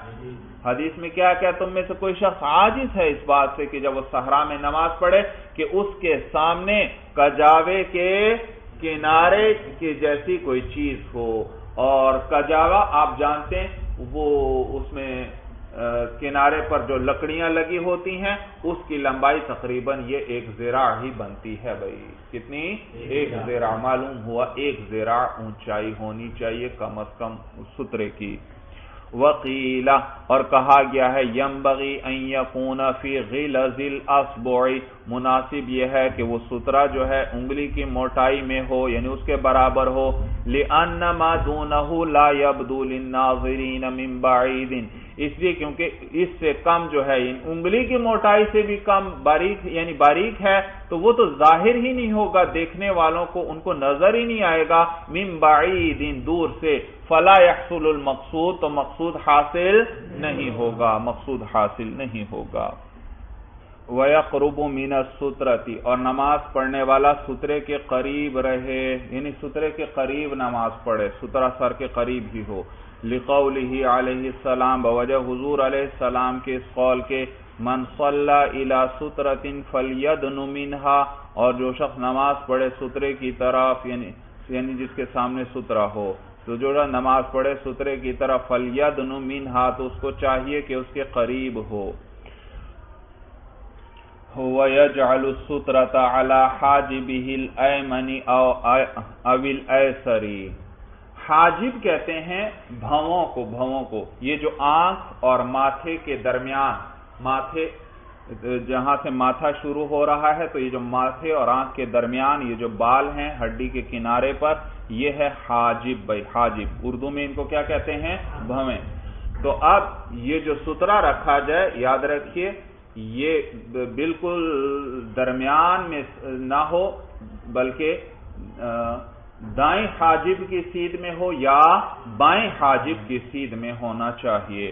Speaker 1: حدیث میں کیا تم میں سے کوئی شخص عاجز ہے اس بات سے کہ جب وہ صحرا میں نماز پڑھے کہ اس کے سامنے کجاوے کے کنارے کی جیسی کوئی چیز ہو. اور کجاوا آپ جانتے ہیں وہ اس میں کنارے پر جو لکڑیاں لگی ہوتی ہیں اس کی لمبائی تقریباً یہ 1 ذراع ہی بنتی ہے. بھائی کتنی؟ 1 ذراع. معلوم ہوا 1 ذراع اونچائی ہونی چاہیے کم از کم سترے کی. وقیل اور کہا گیا ہے ینبغی ان یکون فی غلظ الاصبع مناسب یہ ہے کہ وہ سترہ جو ہے انگلی کی موٹائی میں ہو یعنی اس کے برابر ہو لأن ما دونه لا يبدو للناظرین من بعید اس لیے کیونکہ اس سے کم جو ہے انگلی کی موٹائی سے بھی کم باریک یعنی باریک ہے تو وہ تو ظاہر ہی نہیں ہوگا دیکھنے والوں کو ان کو نظر ہی نہیں آئے گا من بعید دور سے فلا يحصل المقصود تو مقصود حاصل نہیں ہوگا مقصود حاصل نہیں ہوگا وَيَقْرُبُ مِنَ السُّتْرَةِ اور نماز پڑھنے والا سترے کے قریب رہے یعنی سترے کے قریب نماز پڑھے سترہ سر کے قریب ہی ہو لِقَوْلِهِ علیہ السلام بوجہ حضور علیہ السلام کے اس قول کے من صلی الی سترۃ فلیدن منها اور جو شخص نماز پڑھے سترے کی طرف یعنی جس کے سامنے سترہ ہو تو جو نماز پڑھے سترے کی طرف فلیدن منها تو اس کو چاہیے کہ اس کے قریب ہو وَيَجْعَلُ السُّتْرَةَ عَلَى حَاجِبِهِ الْأَيْمَنِ أَوِ الْأَيْسَرِ حاجب کہتے ہیں بھووں کو یہ جو آنکھ اور ماتھے کے درمیان ماتھے جہاں سے ماتھا شروع ہو رہا ہے تو یہ جو ماتھے اور آنکھ کے درمیان یہ جو بال ہیں ہڈی کے کنارے پر یہ ہے حاجب بھائی حاجب اردو میں ان کو کیا کہتے ہیں بھویں تو اب یہ جو سترہ رکھا جائے یاد رکھیے یہ بالکل درمیان میں نہ ہو بلکہ دائیں حاجب کی سیدھ میں ہو یا بائیں حاجب کی سیدھ میں ہونا چاہیے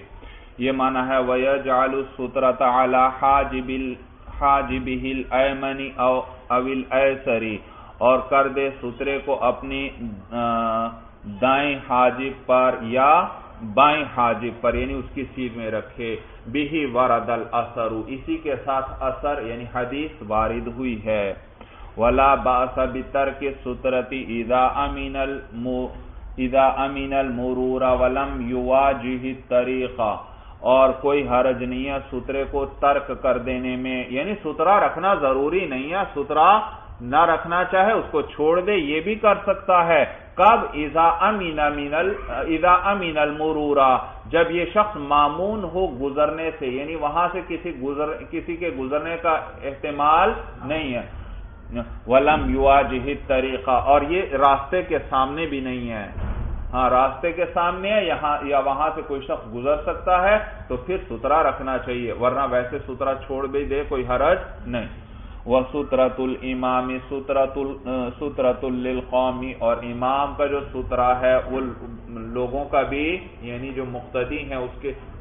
Speaker 1: یہ معنی ہے وَيَجْعَلُ السُّتْرَةَ عَلَى حَاجِبِهِ الْأَيْمَنِ أَوْ الْأَيْسَرِ اور کر دے سترے کو اپنی دائیں حاجب پر یا بائیں حاجب پر یعنی اس کی سیدھ میں رکھے بِهِ وَرَدَ الْأَثَرُ اسی کے ساتھ اثر یعنی حدیث وارد ہوئی ہے وَلَا بَأْسَ بِتَرْكِ السُّتْرَةِ اِذَا أَمِنَ الْمُرُورَ وَلَمْ يُوَاجِهِ الطَّرِيقَ اور کوئی حرج نہیں ہے سترے کو ترک کر دینے میں یعنی سترہ رکھنا ضروری نہیں ہے سترہ نہ رکھنا چاہے اس کو چھوڑ دے یہ بھی کر سکتا ہے کب اذا امن المرور جب یہ شخص مامون ہو گزرنے سے یعنی وہاں سے کسی کے گزرنے کا احتمال نہیں ہے وَلَمْ يُوَاجِهِ الطَّرِيقَ اور یہ راستے کے سامنے بھی نہیں ہے ہاں راستے کے سامنے ہے یا وہاں سے کوئی شخص گزر سکتا ہے تو پھر سترہ رکھنا چاہیے ورنہ ویسے سترہ چھوڑ بھی دے کوئی حرج نہیں وَسُتْرَةُ الْإِمَامِ سُتْرَةٌ لِلْقَوْمِ اور امام کا جو سترہ ہے وہ لوگوں کا بھی یعنی جو مقتدی ہیں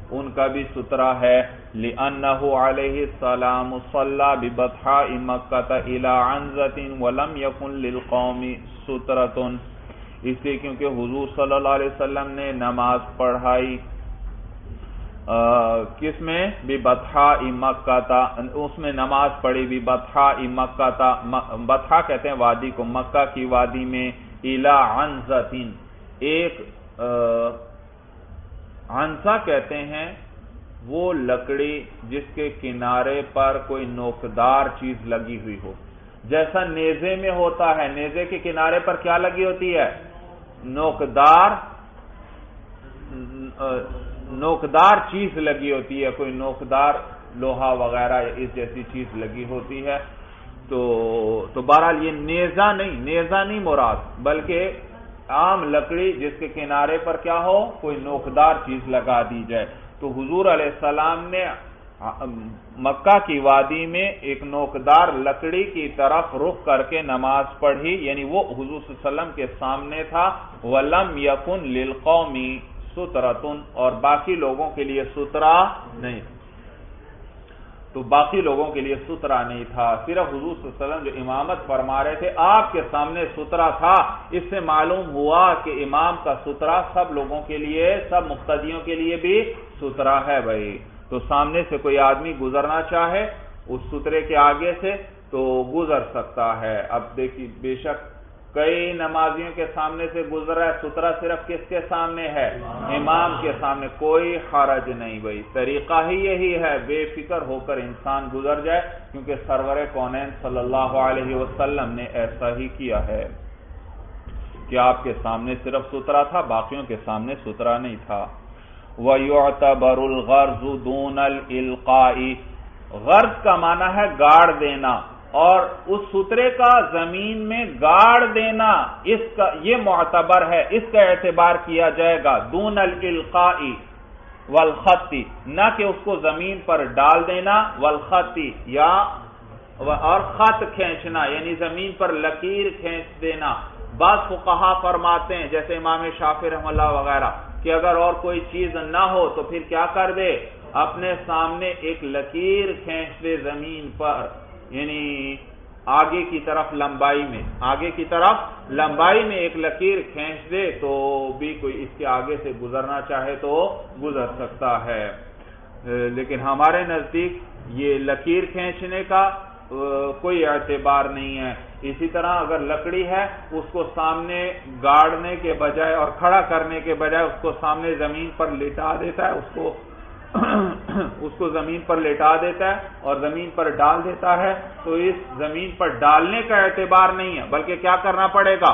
Speaker 1: ان کا بھی سترہ ہے لِأَنَّهُ عَلَيْهِ السَّلَامُ صَلَّى بِبَطْحَاءِ مَكَّةَ إِلَىٰ عَنْزَةٍ وَلَمْ يَكُنْ لِلْقَوْمِ سُتْرَةٌ اس لیے کیونکہ حضور صلی اللہ علیہ وسلم نے نماز پڑھائی کس میں بِبَطْحَاءِ مَكَّةَ اس میں نماز پڑھی بِبَطْحَاءِ مَكَّةَ بطحا کہتے ہیں وادی کو مکہ کی وادی میں إِلَىٰ عَنْزَةٍ ایک عنزہ کہتے ہیں وہ لکڑی جس کے کنارے پر کوئی نوکدار چیز لگی ہوئی ہو جیسا نیزے میں ہوتا ہے نیزے کے کنارے پر کیا لگی ہوتی ہے نوکدار چیز لگی ہوتی ہے کوئی نوکدار لوہا وغیرہ اس جیسی چیز لگی ہوتی ہے تو بہرحال یہ نیزہ نہیں مراد بلکہ عام لکڑی جس کے کنارے پر کیا ہو کوئی نوکدار چیز لگا دی جائے تو حضور علیہ السلام نے مکہ کی وادی میں ایک نوکدار لکڑی کی طرف رخ کر کے نماز پڑھی یعنی وہ حضور صلی اللہ علیہ وسلم کے سامنے تھا وَلَمْ يَكُنْ لِلْقَوْمِ سُتْرَةٌ اور باقی لوگوں کے لیے سترہ نہیں تو باقی لوگوں کے لیے سترہ نہیں تھا صرف حضور صلی اللہ علیہ وسلم جو امامت فرما رہے تھے آپ کے سامنے سترہ تھا اس سے معلوم ہوا کہ امام کا سترہ سب لوگوں کے لیے سب مقتدیوں کے لیے بھی سترہ ہے بھائی تو سامنے سے کوئی آدمی گزرنا چاہے اس سترے کے آگے سے تو گزر سکتا ہے اب دیکھیے بے شک کئی نمازیوں کے سامنے سے گزر رہا ہے سترہ صرف کس کے سامنے ہے امام کے سامنے کوئی حرج نہیں بھائی طریقہ ہی یہی ہے بے فکر ہو کر انسان گزر جائے کیونکہ سرور کونین صلی اللہ علیہ وسلم نے ایسا ہی کیا ہے کہ آپ کے سامنے صرف سترہ تھا باقیوں کے سامنے سترہ نہیں تھا وَيُعْتَبَرُ الْغَرْضُ دُونَ الْإِلْقَاءِ، غرض کا معنی ہے گاڑ دینا، اور اس سترے کا زمین میں گاڑ دینا، اس کا یہ معتبر ہے، اس کا اعتبار کیا جائے گا، دون الالقاء والخط، نہ کہ اس کو زمین پر ڈال دینا، والخط یا اور خط کھینچنا یعنی زمین پر لکیر کھینچ دینا۔ بعض فقہا فرماتے ہیں جیسے امام شافعی رحمہ اللہ وغیرہ کہ اگر اور کوئی چیز نہ ہو تو پھر کیا کر دے، اپنے سامنے ایک لکیر کھینچ دے زمین پر، یعنی آگے کی طرف لمبائی میں ایک لکیر کھینچ دے تو بھی کوئی اس کے آگے سے گزرنا چاہے تو گزر سکتا ہے۔ لیکن ہمارے نزدیک یہ لکیر کھینچنے کا کوئی اعتبار نہیں ہے۔ اسی طرح اگر لکڑی ہے اس کو سامنے گاڑنے کے بجائے اور کھڑا کرنے کے بجائے اس کو سامنے زمین پر لٹا دیتا ہے، اس کو زمین پر لٹا دیتا ہے اور زمین پر ڈال دیتا ہے، تو اس زمین پر ڈالنے کا اعتبار نہیں ہے، بلکہ کیا کرنا پڑے گا،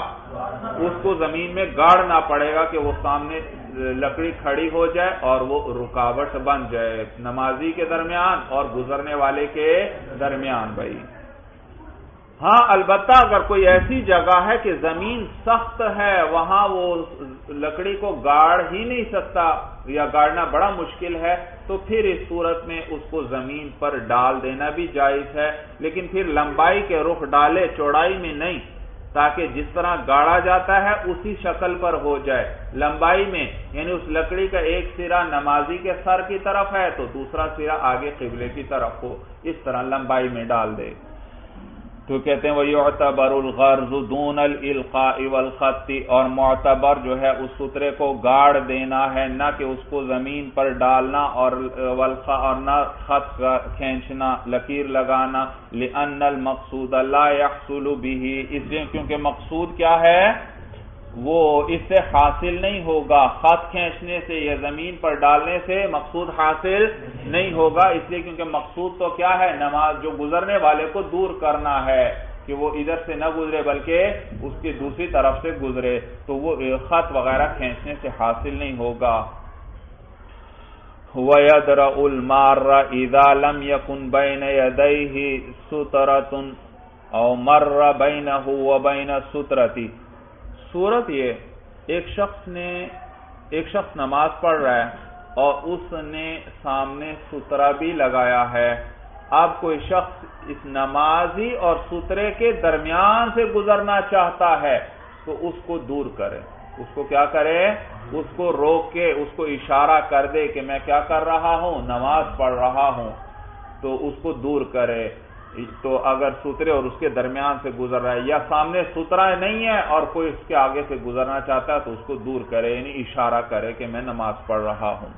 Speaker 1: اس کو زمین میں گاڑنا پڑے گا کہ وہ سامنے لکڑی کھڑی ہو جائے اور وہ رکاوٹ بن جائے نمازی کے درمیان اور گزرنے والے کے درمیان۔ بھائی ہاں البتہ اگر کوئی ایسی جگہ ہے کہ زمین سخت ہے، وہاں وہ لکڑی کو گاڑ ہی نہیں سکتا یا گاڑنا بڑا مشکل ہے، تو پھر اس صورت میں اس کو زمین پر ڈال دینا بھی جائز ہے، لیکن پھر لمبائی کے رخ ڈالے، چوڑائی میں نہیں، تاکہ جس طرح گاڑا جاتا ہے اسی شکل پر ہو جائے۔ لمبائی میں یعنی اس لکڑی کا ایک سرا نمازی کے سر کی طرف ہے تو دوسرا سرا آگے قبلے کی طرف ہو، اس طرح لمبائی میں ڈال دے۔ تو کہتے ہیں وَيُعْتَبَرُ الْغَرْضُ دُونَ الْإِلْقَاءِ وَالْخَطِّ، اور معتبر جو ہے اس سترے کو گاڑ دینا ہے، نہ کہ اس کو زمین پر ڈالنا، اور نہ خط کھینچنا، لکیر لگانا، لِأَنَّ الْمَقْصُودَ لَا يَحْصُلُ بِهِ، اس لیے کیونکہ مقصود کیا ہے، وہ اس سے حاصل نہیں ہوگا، خط کھینچنے سے یا زمین پر ڈالنے سے مقصود حاصل نہیں ہوگا، اس لیے کیونکہ مقصود تو کیا ہے، نماز جو گزرنے والے کو دور کرنا ہے کہ وہ ادھر سے نہ گزرے بلکہ اس کی دوسری طرف سے گزرے، تو وہ خط وغیرہ کھینچنے سے حاصل نہیں ہوگا۔ وَيَدْرَأُ الْمَارَّ إِذَا لَمْ يَكُنْ بَيْنَ يَدَيْهِ سُتْرَةٌ أَوْ مَرَّ بَيْنَهُ وَبَيْنَ السُّتْرَةِ، صورت یہ ایک شخص نماز پڑھ رہا ہے اور اس نے سامنے سترہ بھی لگایا ہے، اب کوئی شخص اس نمازی اور سترے کے درمیان سے گزرنا چاہتا ہے تو اس کو دور کرے، اس کو کیا کرے، اس کو روک کے اس کو اشارہ کر دے کہ میں کیا کر رہا ہوں، نماز پڑھ رہا ہوں، تو اس کو دور کرے۔ تو اگر سترے اور اس کے درمیان سے گزر رہا ہے یا سامنے سترہ نہیں ہے اور کوئی اس کے آگے سے گزرنا چاہتا ہے تو اس کو دور کرے، یعنی اشارہ کرے کہ میں نماز پڑھ رہا ہوں۔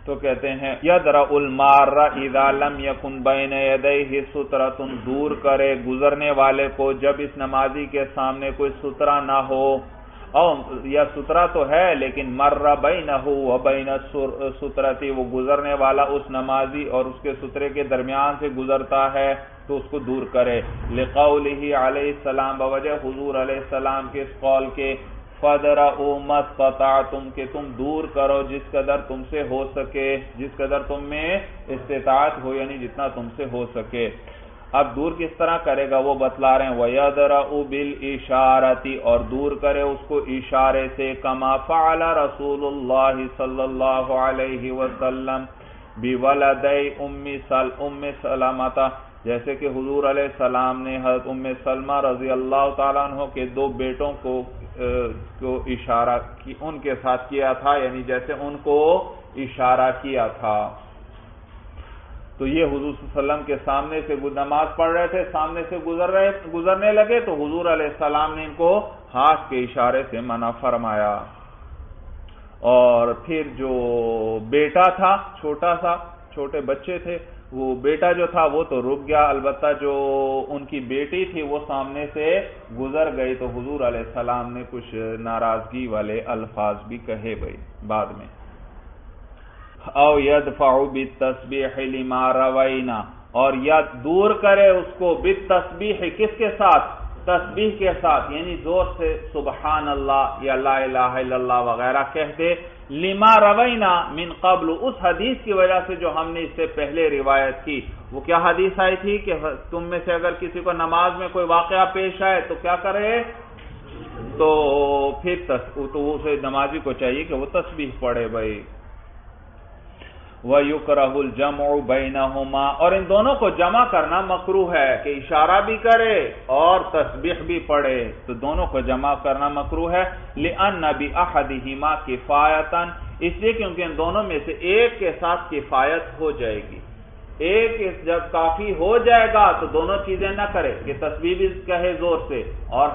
Speaker 1: تو کہتے ہیں یدرأ المار اذا لم یکن بین یدیہ سترۃ، دور کرے گزرنے والے کو جب اس نمازی کے سامنے کوئی سترہ نہ ہو، یا سترہ تو ہے لیکن مر بینہ وبین السترۃ، وہ گزرنے والا اس نمازی اور اس کے سترے کے درمیان سے گزرتا ہے تو اس کو دور کرے۔ لقولہ علیہ السلام، بوجہ حضور علیہ السلام کے اس قول کے، فَدْرَؤُوا مَا اسْتَطَعْتُمْ، کہ تم دور کرو جس قدر تم سے ہو سکے، جس قدر تم میں استطاعت ہو، یعنی جتنا تم سے ہو سکے۔ اب دور کس طرح کرے گا وہ بتلا رہے ہیں، وَيَدْرَؤُ بِالْإِشَارَةِ، اور دور کرے اس کو اشارے سے، كَمَا فَعَلَ رَسُولُ اللَّهِ صلی اللہ علیہ وسلم بِوَلَدَيْ أُمِّ سَلَمَةَ، جیسے کہ حضور علیہ السلام نے حضرت ام سلمہ رضی اللہ تعالیٰ عنہ کے دو بیٹوں کو اشارہ کی، ان کے ساتھ کیا تھا، یعنی جیسے ان کو اشارہ کیا تھا۔ تو یہ حضور صلی اللہ علیہ وسلم کے سامنے سے نماز پڑھ رہے تھے، سامنے سے گزرنے لگے تو حضور علیہ السلام نے ان کو ہاتھ کے اشارے سے منع فرمایا۔ اور پھر جو بیٹا تھا، چھوٹے بچے تھے، وہ بیٹا جو تھا وہ تو رک گیا، البتہ جو ان کی بیٹی تھی وہ سامنے سے گزر گئی تو حضور علیہ السلام نے کچھ ناراضگی والے الفاظ بھی کہے بھائی بعد میں۔ او یدفع بالتسبیح لما روینا، اور یا دور کرے اس کو بالتسبیح، کس کے ساتھ، تسبیح کے ساتھ یعنی زور سے سبحان اللہ یا لا الہ الا اللہ وغیرہ کہہ دے، لما روینا من قبل، اس حدیث کی وجہ سے جو ہم نے اس سے پہلے روایت کی۔ وہ کیا حدیث آئی تھی کہ تم میں سے اگر کسی کو نماز میں کوئی واقعہ پیش آئے تو کیا کرے، تو پھر تو اسے نمازی کو چاہیے کہ وہ تسبیح پڑھے بھائی۔ وَيُكْرَهُ الْجَمْعُ بَيْنَهُمَا، اور ان دونوں کو جمع کرنا مکروہ ہے کہ اشارہ بھی کرے اور تسبیح بھی پڑھے، تو دونوں کو جمع کرنا مکروہ ہے۔ لِأَنَّ بِأَحَدِهِمَا كِفَایَةً، اس لیے کیونکہ ان دونوں میں سے ایک کے ساتھ کفایت ہو جائے گی، ایک جب کافی ہو جائے گا تو دونوں چیزیں نہ کرے کہ تسبیح بھی کہے زور سے اور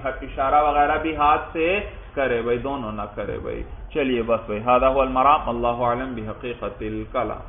Speaker 1: اشارہ وغیرہ بھی ہاتھ سے کرے بھائی، دونوں نہ کرے بھائی۔ چلیے بس بھائی، ھذا ھو المرام، اللہ اعلم بحقیقت الکلام۔